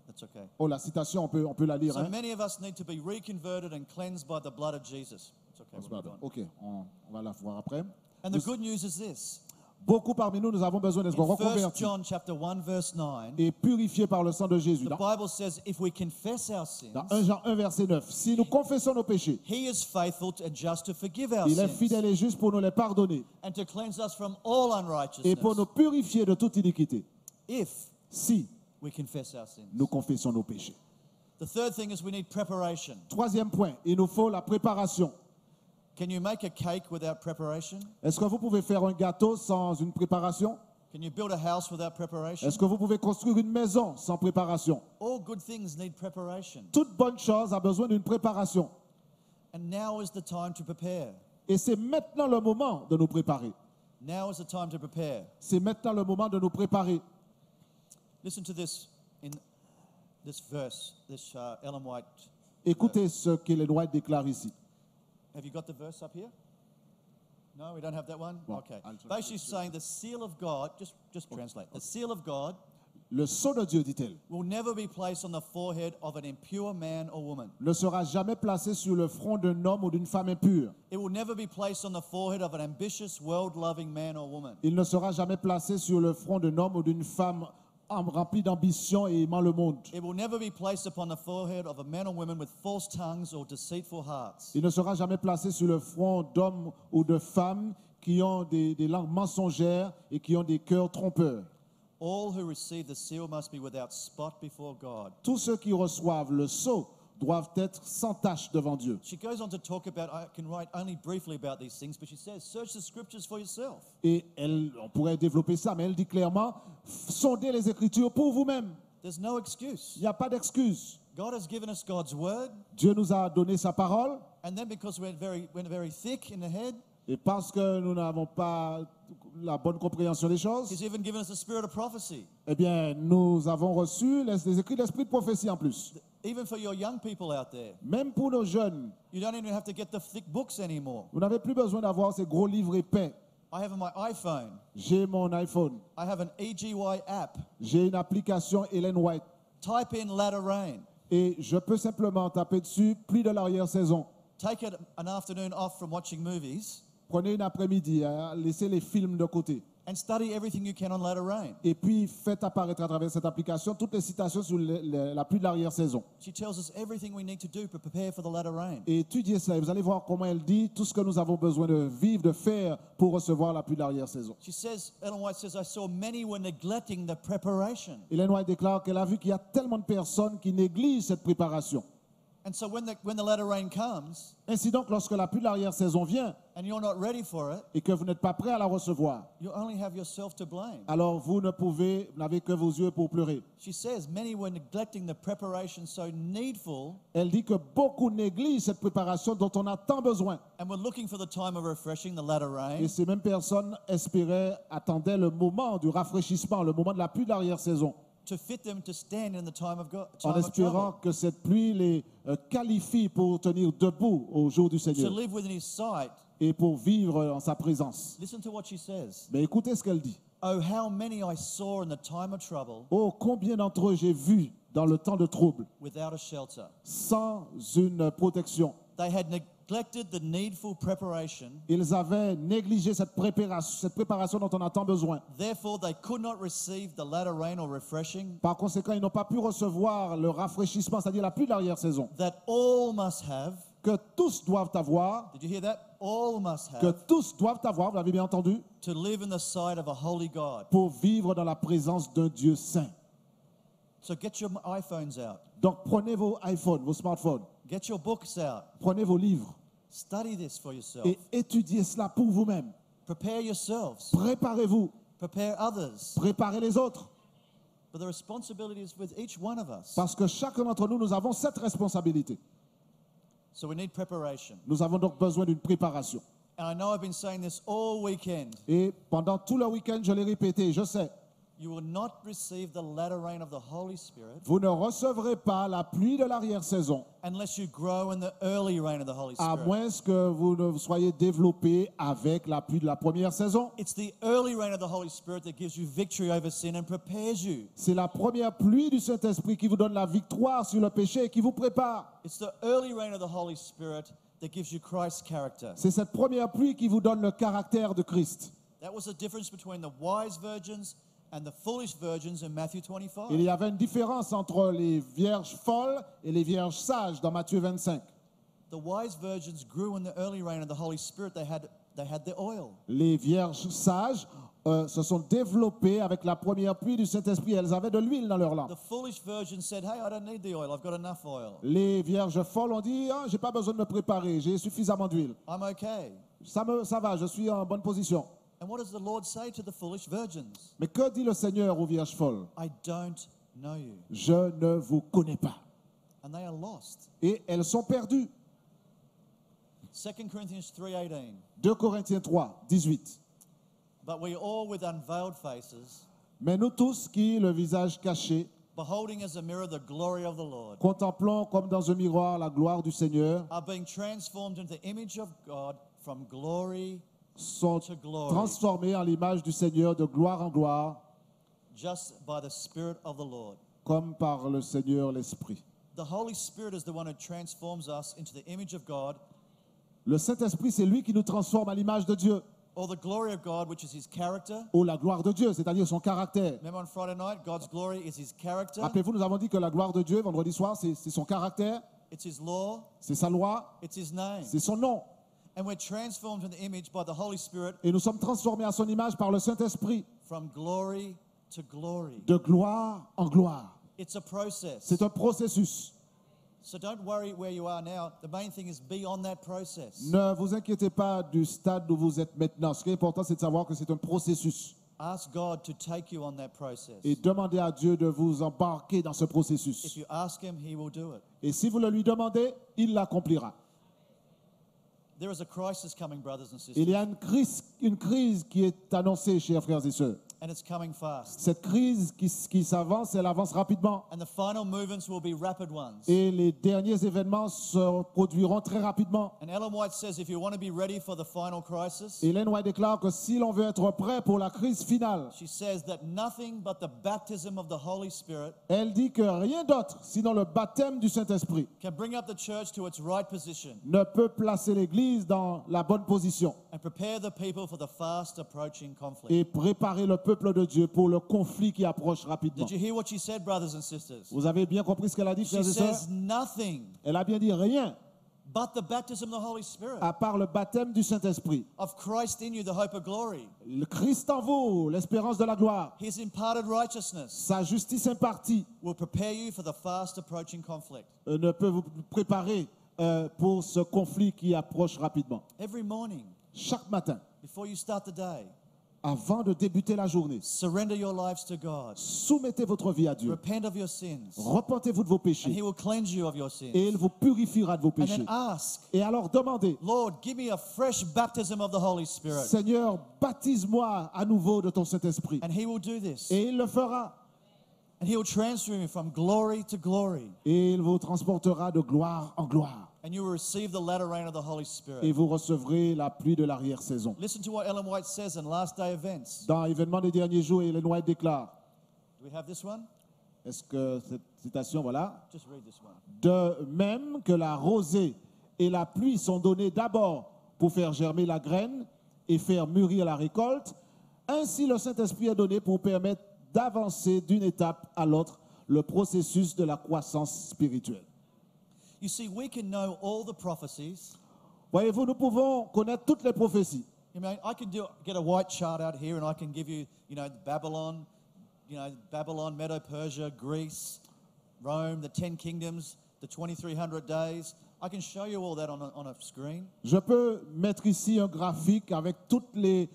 That's okay. Oh, la citation, on peut la lire. So Hein? many of us need to be reconverted and cleansed by the blood of Jesus. It's okay. We'll move on. Ok, on va la voir après. And the good news is this. Beaucoup parmi nous, nous avons besoin d'être In 1 reconvertis John chapter 1 verse 9, et purifiés par le sang de Jésus. the Bible says if we confess our sins, Dans 1 Jean 1, verset 9, si nous confessons nos péchés, He is faithful and just to forgive our il est sins fidèle et juste pour nous les pardonner and to cleanse us from all et pour nous unrighteousness purifier de toute iniquité, if si we confess our sins. nous confessons nos péchés. The third thing is we need preparation. Troisième point, il nous faut la préparation. Can you make a cake without preparation? Est-ce que vous pouvez faire un gâteau sans une préparation? Can you build a house without preparation? Est-ce que vous pouvez construire une maison sans préparation? All good things need preparation. Toute bonne chose a besoin d'une préparation. And now is the time to prepare. Et c'est maintenant le moment de nous préparer. Now is the time to prepare. C'est maintenant le moment de nous préparer. Listen to this in this verse, this Ellen White. Écoutez ce qu'Ellen White déclare ici. Have you got the verse up here? No, we don't have that one? Well, Okay. I'll try. Basically saying the seal of God, just translate. The seal of God Le sceau de Dieu, dit-elle, will never be placed on the forehead of an impure man or woman. ne sera jamais placé sur le front d'un homme ou d'une femme impure. It will never be placed on the forehead of an ambitious, world-loving man or woman. Il ne sera jamais placé sur le front d'un homme ou d'une femme rempli d'ambition et aimant le monde. It will never be placed upon the forehead of a man or woman with false tongues or deceitful hearts. Il ne sera jamais placé sur le front d'hommes ou de femmes qui ont des langues mensongères et qui ont des cœurs trompeurs. All who receive the seal must be without spot before God. Tous ceux qui reçoivent le sceau doivent être sans tache devant Dieu. She goes on to talk about, I can write only briefly about these things, but she says, search the scriptures for yourself. Et on pourrait développer ça, mais elle dit clairement, sondez les Écritures pour vous-même. There's no excuse. Il n'y a pas d'excuse. God has given us God's word, Dieu nous a donné sa parole, and then because we're very thick in the head, et parce que nous n'avons pas la bonne compréhension des choses, He's even given us the spirit of prophecy. eh bien, nous avons reçu les écrits de l'esprit de prophétie en plus. Even for your young people out there, Même pour nos jeunes, you don't even have to get the thick books anymore. vous n'avez plus besoin d'avoir ces gros livres épais. I have on my iPhone, J'ai mon iPhone, I have an EGY app. j'ai une application Ellen White, Type in latter rain. et je peux simplement taper dessus pluie de l'arrière-saison. Take an afternoon off from watching movies Prenez une après-midi, laissez les films de côté. and study everything you can on latter rain. Et puis faites apparaître à travers cette application toutes les citations sur la pluie de l'arrière-saison. She tells us everything we need to do to prepare for the latter rain. Et étudiez cela et vous allez voir comment elle dit tout ce que nous avons besoin de vivre, de faire pour recevoir la pluie de l'arrière-saison. She says, Ellen White says, I saw many were neglecting the preparation. Ellen White déclare qu'elle a vu qu'il y a tellement de personnes qui négligent cette préparation. And so when the latter rain comes Ainsi donc, lorsque la pluie de l'arrière-saison vient and you're not ready for it, et que vous n'êtes pas prêt à la recevoir, you only have yourself to blame. alors vous n'avez que vos yeux pour pleurer. She says many were neglecting the preparation so needful Elle dit que beaucoup négligent cette préparation dont on a tant besoin. and were looking for the time of refreshing, the latter rain, Et ces mêmes personnes attendaient le moment du rafraîchissement, le moment de la pluie de l'arrière-saison, to fit them to stand in the time of God, en time of espérant trouble, que cette pluie les qualifie pour tenir debout au jour du to Seigneur live within His sight. et pour vivre en sa présence. Listen to what she says. Mais écoutez ce qu'elle dit. Oh, how many I saw in the time of trouble Oh, combien d'entre eux j'ai vu dans le temps de trouble, without a shelter. sans une protection. They had neglected the needful preparation. Ils avaient négligé cette préparation dont on a tant besoin. Therefore, they could not receive the latter rain or refreshing Par conséquent, ils n'ont pas pu recevoir le rafraîchissement, c'est-à-dire la pluie de l'arrière-saison, that all must have. que tous doivent avoir, Did you hear that? All must que have tous doivent avoir, vous l'avez bien entendu, to live in the sight of a holy God. pour vivre dans la présence d'un Dieu saint. So get your iPhones out. Donc prenez vos iPhones, vos smartphones, Get your books out. prenez vos livres Study this for yourself. et étudiez cela pour vous-même. Prepare yourselves. Préparez-vous, Prepare others. préparez les autres, But the responsibility is with each one of us. parce que chacun d'entre nous, nous avons cette responsabilité. So we need preparation. Nous avons donc besoin d'une préparation. And I know I've been saying this all weekend. Et pendant tout le week-end, je l'ai répété, je sais, You will not receive the latter rain of the Holy Spirit vous ne recevrez pas la pluie de l'arrière-saison, unless you grow in the early rain of the Holy à Spirit. moins que vous ne soyez développé avec la pluie de la première saison. It's the early rain of the Holy Spirit that gives you victory over sin and prepares you. C'est la première pluie du Saint-Esprit qui vous donne la victoire sur le péché et qui vous prépare. It's the early rain of the Holy Spirit that gives you Christ's character. C'est cette première pluie qui vous donne le caractère de Christ. That was the difference between the wise virgins and the foolish virgins in Matthew 25. Il y avait une différence entre les vierges folles et les vierges sages dans Matthieu 25. The wise virgins grew in the early rain of the Holy Spirit. They had the oil. Les vierges sages se sont développées avec la première pluie du Saint-Esprit. Elles avaient de l'huile dans leur lampe. The foolish virgins said, hey, I don't need the oil. I've got enough oil. Les vierges folles ont dit, ah, j'ai pas besoin de me préparer, j'ai suffisamment d'huile. I'm okay. Ça va, je suis en bonne position. And what does the Lord say to the foolish virgins? Mais que dit le Seigneur aux vierges folles? I don't know you. Je ne vous connais pas. And they are lost. Et elles sont perdues. 2 Corinthians 3:18. 2 Corinthiens 3, 18. But we all with unveiled faces, Mais nous tous qui, le visage caché, beholding as a mirror the glory of the Lord, contemplons comme dans un miroir la gloire du Seigneur, are being transformed into the image of God from glory sont to glory, transformés en l'image du Seigneur de gloire en gloire, just by the Spirit of the Lord. comme par le Seigneur l'Esprit. The Holy Spirit is the one who transforms us into the image of God, Le Saint-Esprit, c'est lui qui nous transforme à l'image de Dieu. or the glory of God, which is his character. ou la gloire de Dieu, c'est-à-dire son caractère. Remember on Friday night, God's glory is his character, Rappelez-vous, nous avons dit que la gloire de Dieu, vendredi soir, c'est son caractère, it's his law, c'est sa loi, it's his name. c'est son nom. And we're transformed in the image by the Holy Spirit Et nous sommes transformés à son image par le Saint-Esprit, from glory to glory. de gloire en gloire. It's a process. C'est un processus. So don't worry where you are now. The main thing is be on that process. Ne vous inquiétez pas du stade où vous êtes maintenant. Ce qui est important, c'est de savoir que c'est un processus. Ask God to take you on that process. Et demandez à Dieu de vous embarquer dans ce If processus. you ask him, he will do it. Et si vous le lui demandez, il l'accomplira. There is a crisis coming, brothers and sisters, Il y a une crise qui est annoncée, chers frères et sœurs. and it's coming fast. Cette crise qui s'avance, elle avance rapidement. And the final movements will be rapid ones. Et les derniers événements se produiront très rapidement. And Ellen White says if you want to be ready for the final crisis, Ellen White déclare que si l'on veut être prêt pour la crise finale, she says that nothing but the baptism of the Holy Spirit elle dit que rien d'autre, sinon le baptême du Saint-Esprit, can bring up the church to its right position ne peut placer l'Église dans la bonne position and prepare the people for the fast approaching conflict. et préparer le peuple de Dieu pour le conflit qui approche rapidement. Did you hear what she said, brothers and sisters? Vous avez bien compris ce qu'elle a dit, She frères et sœurs? says nothing Elle a bien dit rien, but the baptism of the Holy Spirit, à part le baptême du Saint-Esprit. of Christ in you, the hope of glory, Le Christ en vous, l'espérance de la gloire, his imparted righteousness sa justice impartie will prepare you for the fast approaching conflict. ne peut vous préparer pour ce conflit qui approche rapidement. Every morning, Chaque matin, before you start the day, avant de débuter la journée, surrender your lives to God. soumettez votre vie à Dieu. Repent of your sins, Repentez-vous de vos and péchés he will cleanse you of your sins. et il vous purifiera de vos And péchés. then ask, Et alors demandez, Lord, give me a fresh baptism of the Holy Spirit. Seigneur, baptise-moi à nouveau de ton Saint-Esprit. And he will do this. Et il le fera. And he will transfer you from glory to glory. Et il vous transportera de gloire en gloire. And you will receive the latter rain of the Holy Et Spirit. vous recevrez la pluie de l'arrière-saison. Listen to what Ellen White says in Last Day Events. Dans l'événement des derniers jours, Ellen White déclare, Do we have this one? est-ce que cette citation, voilà, Just read this one. de même que la rosée et la pluie sont données d'abord pour faire germer la graine et faire mûrir la récolte, ainsi le Saint-Esprit est donné pour permettre d'avancer d'une étape à l'autre le processus de la croissance spirituelle. You see, we can know all the prophecies. Voyez-vous, nous pouvons connaître toutes les prophéties. I mean, I can get a white chart out here and I can give you, Babylon, Medo-Persia, Greece, Rome, the 10 kingdoms, the 2300 days. I can show you all that on a screen. Je peux mettre ici un graphique avec toutes les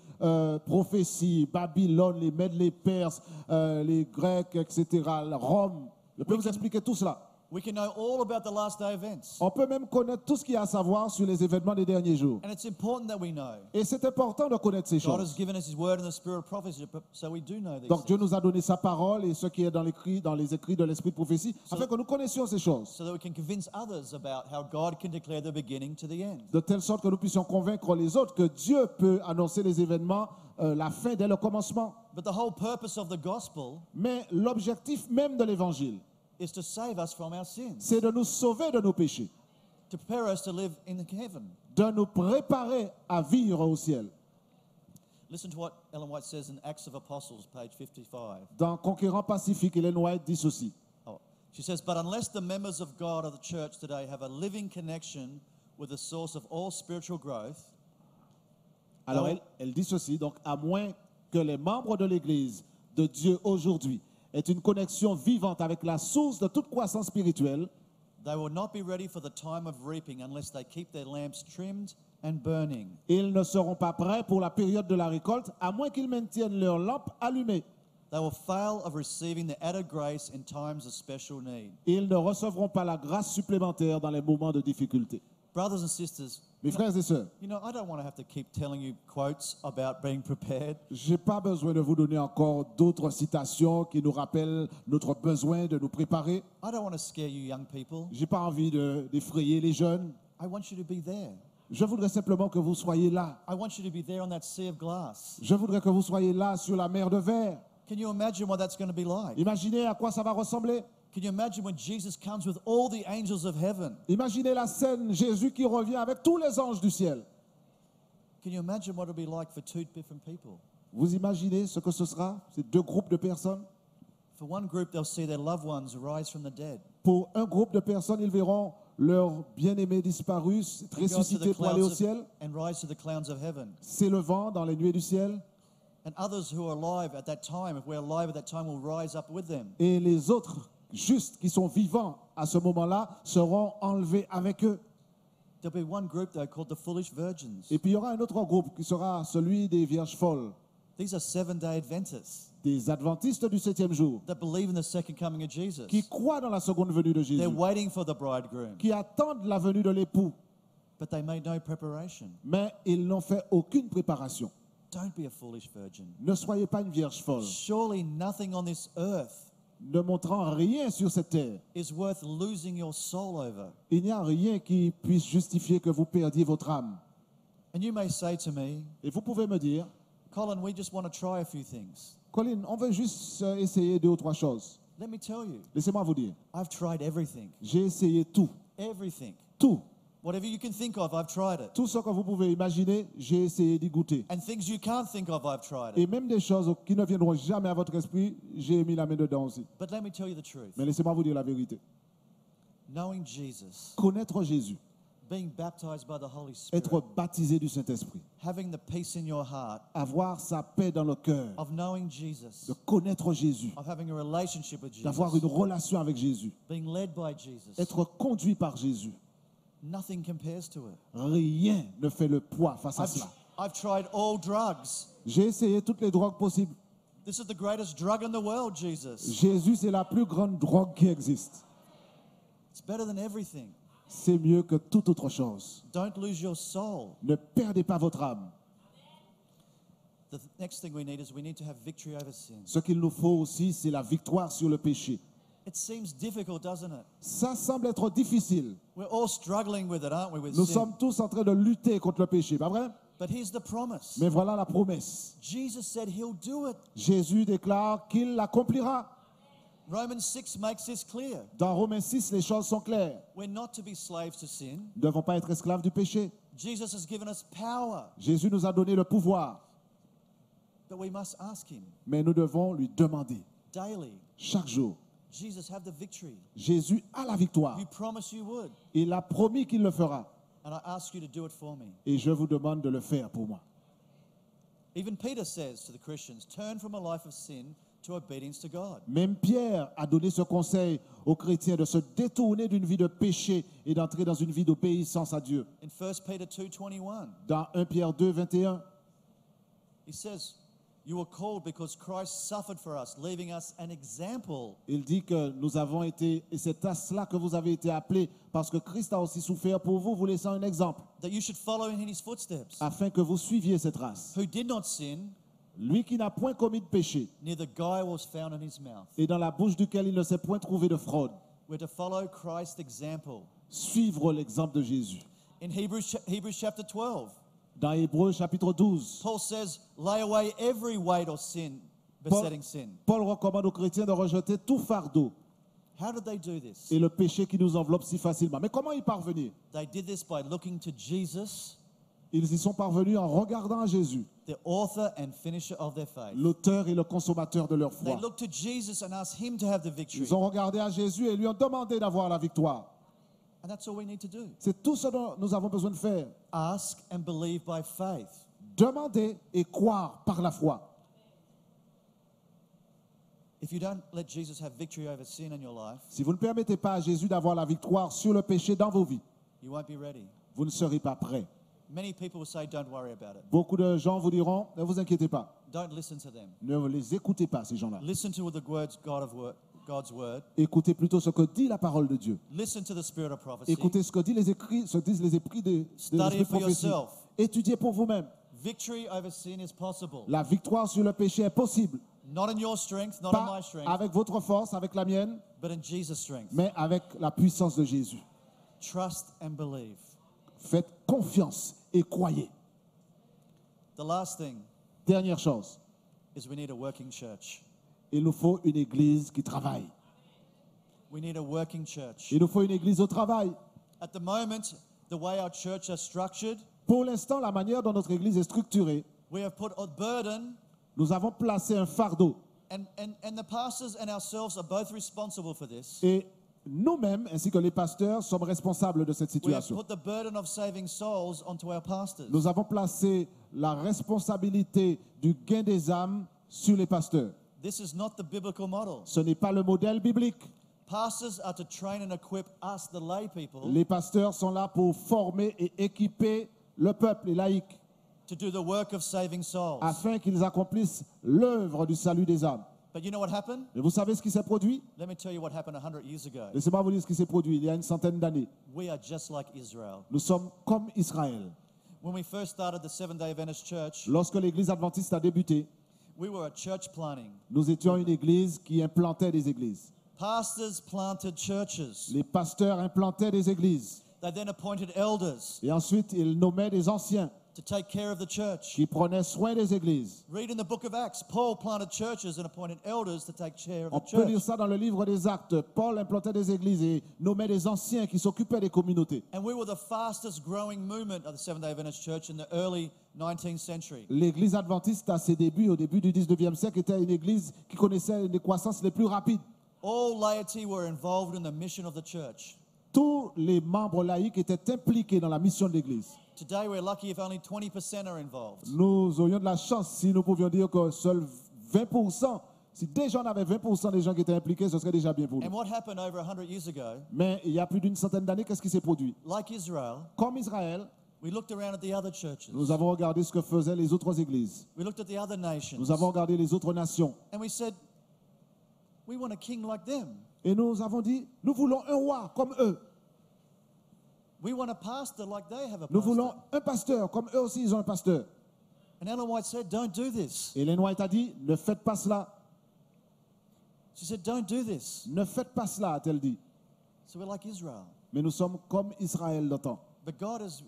prophéties, Babylone, les Mèdes, les Perses, les Grecs, etc., Rome. Je peux vous expliquer tout cela. We can know all about the last day events. On peut même connaître tout ce qu'il y a à savoir sur les événements des derniers jours. And it's important that we know. Et c'est important de connaître ces God has choses. given us his word and the spirit of prophecy, so we do know these Donc Dieu things. nous a donné sa parole et ce qui est dans les écrits de l'esprit de prophétie, afin que nous connaissions ces choses, So that we can convince others about how God can declare the beginning to the end. de telle sorte que nous puissions convaincre les autres que Dieu peut annoncer les événements, la fin dès le commencement. But the whole purpose of the gospel Mais l'objectif même de l'évangile, is to save us from our sins, c'est de nous sauver de nos péchés, to prepare us to live in heaven. de nous préparer à vivre au ciel. Listen to what Ellen White says in Acts of Apostles, page 55. Dans Conquérant Pacifique, Ellen White dit ceci. Oh, she says, but unless the members of God of the church today have a living connection with the source of all spiritual growth, Alors elle dit ceci, donc à moins que les membres de l'Église de Dieu aujourd'hui aient une connexion vivante avec la source de toute croissance spirituelle, they will not be ready for the time of reaping unless they keep their lamps trimmed and burning. ils ne seront pas prêts pour la période de la récolte, à moins qu'ils maintiennent leurs lampes allumées. They will fail of receiving the added grace in times of special need. Ils ne recevront pas la grâce supplémentaire dans les moments de difficulté. Brothers and sisters, Mes frères et sœurs, I don't want to have to keep telling you quotes about being prepared. je n'ai pas besoin de vous donner encore d'autres citations qui nous rappellent notre besoin de nous préparer. I don't want to scare you young people. Je n'ai pas envie d'effrayer les jeunes. I want you to be there. Je voudrais simplement que vous soyez là. I want you to be there on that sea of glass. Je voudrais que vous soyez là sur la mer de verre. Can you imagine what that's going to be like? Imaginez à quoi ça va ressembler. Can you imagine when Jesus comes with all the angels of heaven? Imaginez la scène, Jésus qui revient avec tous les anges du ciel. Can you imagine what it'll be like for two different people? Vous imaginez ce que ce sera, ces deux groupes de personnes? For one group, they'll see their loved ones rise from the dead. Pour un groupe de personnes, ils verront leurs bien-aimés disparus And go to ressuscités the pour aller au clouds ciel, and rise to the clouds of heaven. s'élevant dans les nuées du ciel. And others who are alive at that time, if we're alive at that time, will rise up with them. Et les autres justes qui sont vivants à ce moment-là seront enlevés avec eux. There'll be one group, though, called the foolish virgins. Et puis il y aura un autre groupe qui sera celui des vierges folles, These are seven-day Adventists des adventistes du 7e jour, that believe in the second coming of Jesus. qui croient dans la seconde venue de Jésus, They're waiting for the bridegroom, qui attendent la venue de l'époux, but they made no preparation. mais ils n'ont fait aucune préparation. Don't be a foolish virgin. Ne soyez pas une vierge folle, Surely nothing on this earth ne montrant rien sur cette terre. is worth losing your soul over. Il n'y a rien qui puisse justifier que vous perdiez votre âme. And you may say to me, Et vous pouvez me dire, Colin, we just want to try a few things. Colin, on veut juste essayer 2 ou 3 choses. Let me tell you, Laissez-moi vous dire, I've tried everything. j'ai essayé tout, Everything. tout. Whatever you can think of, I've tried it. Tout ce que vous pouvez imaginer, j'ai essayé d'y goûter. And things you can't think of, I've tried Et it. même des choses qui ne viendront jamais à votre esprit, j'ai mis la main dedans aussi. But let me tell you the truth. Mais laissez-moi vous dire la vérité. Knowing Jesus, Connaître Jésus, being baptized by the Holy Spirit, être baptisé du Saint-Esprit, having the peace in your heart avoir sa paix dans le cœur, of knowing Jesus, de connaître Jésus, of having a relationship with Jesus, d'avoir une relation avec Jésus, being led by Jesus, être conduit par Jésus. nothing compares to it. Rien ne fait le poids face à cela. I've tried all drugs. J'ai essayé toutes les drogues possibles. This is the greatest drug in the world, Jesus. Jésus, c'est la plus grande drogue qui existe. It's better than everything. C'est mieux que toute autre chose. Don't lose your soul. Ne perdez pas votre âme. The next thing we need is we need to have victory over sin. Ce qu'il nous faut aussi, c'est la victoire sur le péché. It seems difficult, doesn't it? Ça semble être difficile. We're all struggling with it, aren't we, with Nous sin? sommes tous en train de lutter contre le péché, pas vrai? But here's the promise. Mais voilà la promesse. Jesus said he'll do it. Jésus déclare qu'il l'accomplira. Romans 6 makes this clear. Dans Romains 6, les choses sont claires. We're not to be slaves to sin. Nous ne devons pas être esclaves du péché. Jesus has given us power, Jésus nous a donné le pouvoir, but we must ask him mais nous devons lui demander daily. chaque jour. Jesus, have the victory. Jésus a la victoire. You promised you would. Il a promis qu'il le fera. And I ask you to do it for me. Et je vous demande de le faire pour moi. Even Peter says to the Christians, turn from a life of sin to obedience to God. Même Pierre a donné ce conseil aux chrétiens de se détourner d'une vie de péché et d'entrer dans une vie d'obéissance à Dieu. In 1 Peter 2:21, Dans 1 Pierre 2, 21, he says, you were called because Christ suffered for us, leaving us an example il dit que nous avons été, et c'est à cela que vous avez été appelés, parce que Christ a aussi souffert pour vous, vous laissant un exemple, that you should follow in his footsteps, afin que vous suiviez cette race. who did not sin, Lui qui n'a point commis de péché, neither guile was found in his mouth. et dans la bouche duquel il ne s'est point trouvé de fraude. We're to follow Christ's example. Suivre l'exemple de Jésus. In Hebrews chapter 12, Dans Hébreux chapitre 12, Paul says, lay away every weight of sin, besetting sin. Paul recommande aux chrétiens de rejeter tout fardeau How did they do this? et le péché qui nous enveloppe si facilement. Mais comment y parvenir? They did this by looking to Jesus, Ils y sont parvenus en regardant à Jésus, the author and finisher of their faith. l'auteur et le consommateur de leur They foi. looked to Jesus and asked him to have the victory. Ils ont regardé à Jésus et lui ont demandé d'avoir la victoire. And that's all we need to do. C'est tout ce dont nous avons besoin de faire. Ask and believe by faith. Demander et croire par la foi. If you don't let Jesus have victory over sin in your life, Si vous ne permettez pas à Jésus d'avoir la victoire sur le péché dans vos vies, you won't be ready. vous ne serez pas prêts. Many people will say, don't worry about it. Beaucoup de gens vous diront, ne vous inquiétez pas. Don't listen to them. Ne les écoutez pas, ces gens-là. Listen to the words God's word. Écoutez plutôt ce que dit la parole de Dieu. Listen to the spirit of prophecy. Écoutez ce que disent les esprits de Study l'esprit it for prophétie. yourself. Étudiez pour vous-même. Victory over sin is possible. La victoire sur le péché est possible. Not in your strength, not in Pas my strength, avec votre force, avec la mienne, but in Jesus' strength. mais avec la puissance de Jésus. Trust and believe. Faites confiance et croyez. The last thing Dernière chose, is we need a working church. il nous faut une église qui travaille. We need a working church. Il nous faut une église au travail. At the moment, the way our church are structured, Pour l'instant, la manière dont notre Église est structurée, we have put a burden, nous avons placé un fardeau. and the pastors and ourselves are both responsible for this. Et nous-mêmes, ainsi que les pasteurs, sommes responsables de cette We have situation. put the burden of saving souls onto our pastors. Nous avons placé la responsabilité du gain des âmes sur les pasteurs. This is not the biblical model. Ce n'est pas le modèle biblique. Pastors are to train and equip us, the lay people, Les pasteurs sont là pour former et équiper le peuple, les laïcs, to do the work of saving souls. afin qu'ils accomplissent l'œuvre du salut des âmes. But you know what happened? Et vous savez ce qui s'est produit? Let me tell you what happened 100 years ago. Laissez-moi vous dire ce qui s'est produit il y a une centaine d'années. We are just like Israel. Nous sommes comme Israël. When we first started the Seventh-day Adventist Church, Lorsque l'église adventiste a débuté, we were a church planting. nous étions une église qui implantait des églises. Pastors planted churches. Les pasteurs implantaient des églises. They then appointed elders Et ensuite, ils nommaient des anciens to take care of the church. qui prenaient soin des églises. Read in the book of Acts, Paul planted churches and appointed elders to take care of On the peut lire church. ça dans le livre des Actes. Paul implantait des églises et nommait des anciens qui s'occupaient des communautés. And we were the fastest growing movement of the Seventh-day Adventist Church in the early 19th century. L'église adventiste, à ses débuts, au début du 19e siècle, était une église qui connaissait les croissances les plus rapides. All laity were involved in the mission of the church. Tous les membres laïcs étaient impliqués dans la mission de l'église. Today we're lucky if only 20% are involved. Nous aurions de la chance si nous pouvions dire que seuls 20%, si déjà on avait 20% des gens qui étaient impliqués, ce serait déjà bien pour And nous. what happened over 100 years ago, Mais il y a plus d'une centaine d'années, qu'est-ce qui s'est produit? like Israel, Comme Israël, we looked around at the other churches. nous avons regardé ce que faisaient les autres églises. We looked at the other nations. Nous avons regardé les autres nations. And we said, we want a king like them. Et nous avons dit, nous voulons un roi comme eux. We want a pastor like they have a Nous pastor. voulons un pasteur comme eux aussi, ils ont un pasteur. And Ellen White said, don't do this. Et Ellen White a dit, ne faites pas cela. She said, don't do this. Ne faites pas cela, a-t-elle dit. So we're like Israel. Mais nous sommes comme Israël d'antan. But God is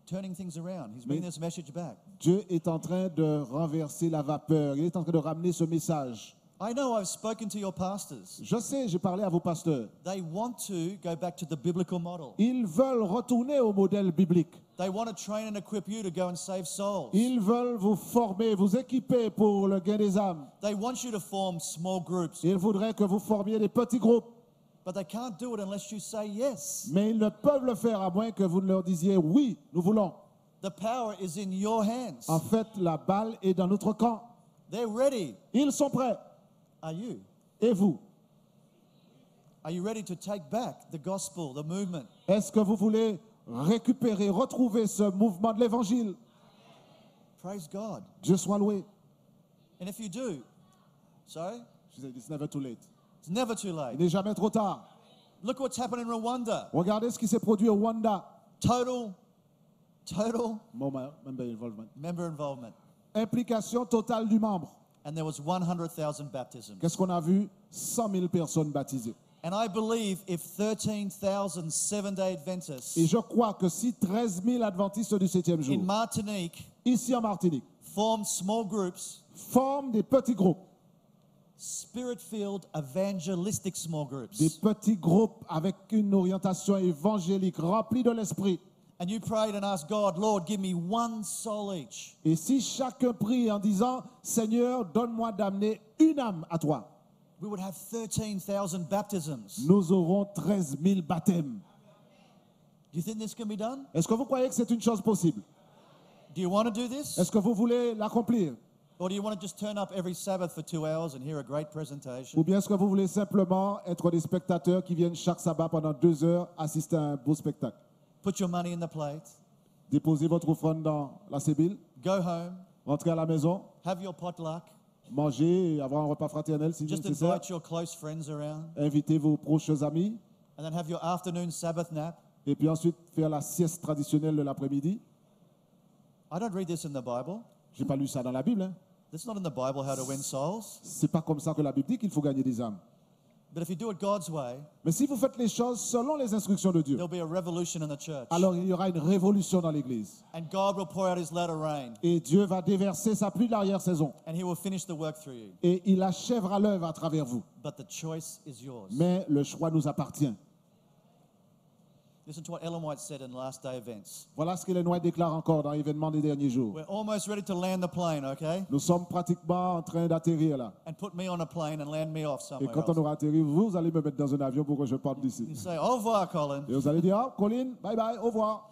turning things around. He's bringing this message back. Dieu est en train de renverser la vapeur. Il est en train de ramener ce message. I know I've spoken to your pastors. Je sais, j'ai parlé à vos pasteurs. They want to go back to the biblical model. Ils veulent retourner au modèle biblique. They want to train and equip you to go and save souls. Ils veulent vous former, vous équiper pour le gain des âmes. They want you to form small groups. Ils voudraient que vous formiez des petits groupes. But they can't do it unless you say yes. Mais ils ne peuvent le faire à moins que vous ne leur disiez oui, nous voulons. The power is in your hands. En fait, la balle est dans notre camp. They're ready. Ils sont prêts. Are you? Et vous? Are you ready to take back the gospel, the movement? Est-ce que vous voulez récupérer, retrouver ce mouvement de l'évangile? Praise God. Dieu soit loué. And if you do, sorry, Je sais, it's never too late. it's never too Il late. n'est jamais trop tard. Look what's happened in Rwanda. Regardez ce qui s'est produit au Rwanda. Total Member involvement. member involvement. Implication totale du membre. And there was 100,000 baptisms. Qu'est-ce qu'on a vu? 100 000 personnes baptisées. And I believe if 13,000 seven-day Adventists Et je crois que si 13 000 adventistes du 7e jour, in Martinique ici en Martinique, formed small groups, forment des petits groupes, spirit-filled evangelistic small groups, des petits groupes avec une orientation évangélique remplie de l'esprit. and you prayed and asked God, Lord, give me one soul each, Et si chacun prie en disant, Seigneur, donne-moi d'amener une âme à toi, we would have 13,000 baptisms. nous aurons 13 000 baptêmes. Do you think this can be done? Est-ce que vous croyez que c'est une chose possible? Do you want to do this? Est-ce que vous voulez l'accomplir? Or do you want to just turn up every Sabbath for 2 hours and hear a great presentation? Ou bien est-ce que vous voulez simplement être des spectateurs qui viennent chaque sabbat pendant 2 heures assister à un beau spectacle? Put your money in the plate, Déposez votre offrande dans la sébile, go home, rentrez à la maison, have your potluck, manger et avoir un repas fraternel si just nécessaire. invite your close friends around, Invitez vos proches amis and then have your afternoon Sabbath nap. et puis ensuite faire la sieste traditionnelle de l'après-midi. I don't read this in the Bible. J'ai pas lu ça dans la Bible. Hein. It's not in the Bible how to win souls. C'est pas comme ça que la Bible dit qu'il faut gagner des âmes. But if you do it God's way, Mais si vous faites les choses selon les instructions de Dieu, there'll be a revolution in the church. alors il y aura une révolution dans l'Église. And God will pour out his latter rain, Et Dieu va déverser sa pluie de l'arrière-saison. and he will finish the work through you. Et il achèvera l'œuvre à travers vous. But the choice is yours. Mais le choix nous appartient. Listen to what Ellen White said in Last Day Events. Voilà ce qu'Ellen White déclare encore dans l'événement des derniers jours. We're almost ready to land the plane, okay? Nous sommes pratiquement en train d'atterrir là. And put me on a plane and land me off Et somewhere quand on else. aura atterri, vous allez me mettre dans un avion pour que je parte d'ici. You say, au revoir, Colin. Et vous allez dire, ah, Colin, bye bye, au revoir.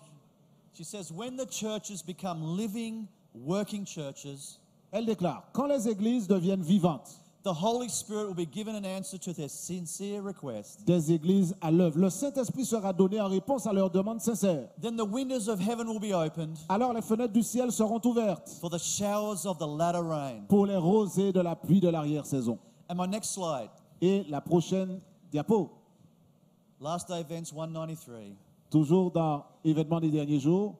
She says, when the churches become living, working churches, Elle déclare, quand les églises deviennent vivantes, the Holy Spirit will be given an answer to their sincere request. des églises à l'œuvre, le Saint-Esprit sera donné en réponse à leurs demandes sincères. Then the windows of heaven will be opened Alors les fenêtres du ciel seront ouvertes for the showers of the latter rain. pour les rosées de la pluie de l'arrière-saison. And my next slide, Et la prochaine diapo, Last Day Events 193. toujours dans événements des derniers jours,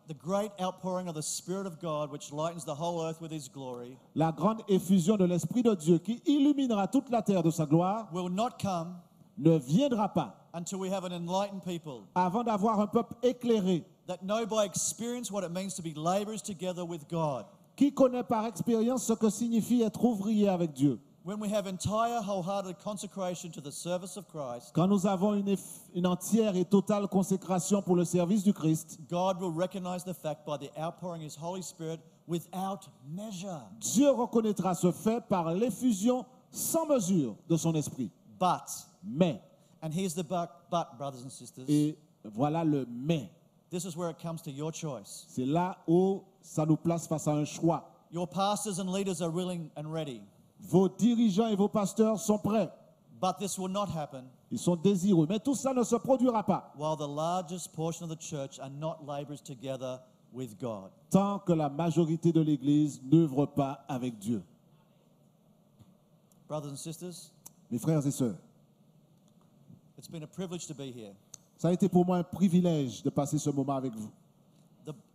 The great outpouring of the Spirit of God, which lightens the whole earth with His glory, la grande effusion de l'Esprit de Dieu qui illuminera toute la terre de sa gloire will not come ne viendra pas until we have an enlightened people avant d'avoir un peuple éclairé that know by experience what it means to be laborers together with God. qui connaît par expérience ce que signifie être ouvrier avec Dieu. When we have entire, wholehearted consecration to the service of Christ, Quand nous avons une entière et totale consécration pour le service du Christ, God will recognize the fact by the outpouring of His Holy Spirit without measure. Dieu reconnaîtra ce fait par l'effusion sans mesure de son esprit. But, Mais, and here's the but, brothers and sisters, et voilà le mais, this is where it comes to your choice. c'est là où ça nous place face à un choix. Your pastors and leaders are willing and ready, Vos dirigeants et vos pasteurs sont prêts, but this will not happen ils sont désireux, mais tout ça ne se produira pas while the largest portion of the church are not laborers together with God. tant que la majorité de l'Église n'œuvre pas avec Dieu. Brothers and sisters, Mes frères et sœurs, it's been a privilege to be here. ça a été pour moi un privilège de passer ce moment avec vous.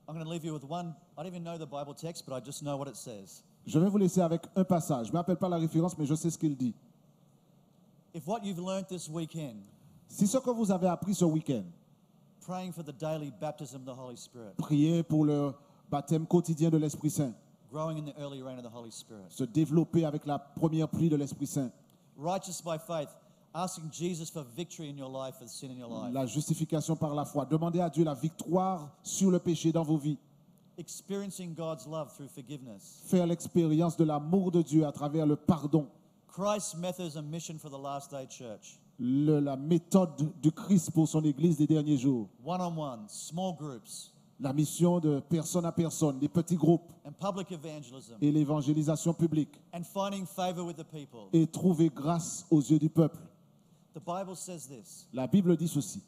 I'm going to leave you with one. I don't even know the Bible text, but I just know what it says. Je vais vous laisser avec un passage. Je ne me rappelle pas la référence, mais je sais ce qu'il dit. If what you've learned this weekend, Si ce que vous avez appris ce week-end, praying for the daily baptism of the Holy Spirit, prier pour le baptême quotidien de l'Esprit Saint, growing in the early rain of the Holy Spirit, se développer avec la première pluie de l'Esprit Saint, righteous by faith, asking Jesus for victory in your life, for sin in your life, la justification par la foi, demandez à Dieu la victoire sur le péché dans vos vies, experiencing God's love through forgiveness, faire l'expérience de l'amour de Dieu à travers le pardon, Christ's methods and mission for the last day church, la méthode du Christ pour son Église des derniers jours, one-on-one, small groups, la mission de personne à personne, des petits groupes and public evangelism, et l'évangélisation publique, and finding favor with the people. et trouver grâce aux yeux du peuple. The Bible says this: La Bible dit ceci: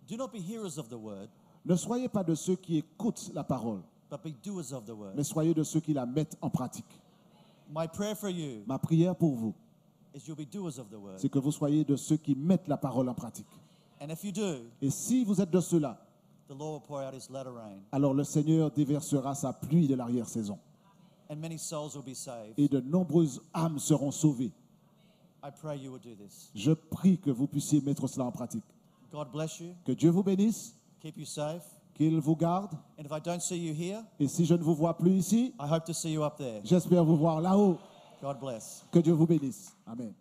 do not be hearers of the word, ne soyez pas de ceux qui écoutent la parole, but be doers of the word. mais soyez de ceux qui la mettent en pratique. My prayer for you Ma prière pour vous, is you'll be doers of the word. c'est que vous soyez de ceux qui mettent la parole en pratique. And if you do, Et si vous êtes de ceux-là, the Lord will pour out His latter rain, alors le Seigneur déversera sa pluie de l'arrière-saison. and many souls will be saved. Et de nombreuses âmes seront sauvées. I pray you will do this. Je prie que vous puissiez mettre cela en pratique. God bless you, Que Dieu vous bénisse, keep you safe, qu'il vous garde. and if I don't see you here, Et si je ne vous vois plus ici, I hope to see you up there. j'espère vous voir là-haut. God bless. Que Dieu vous bénisse. Amen.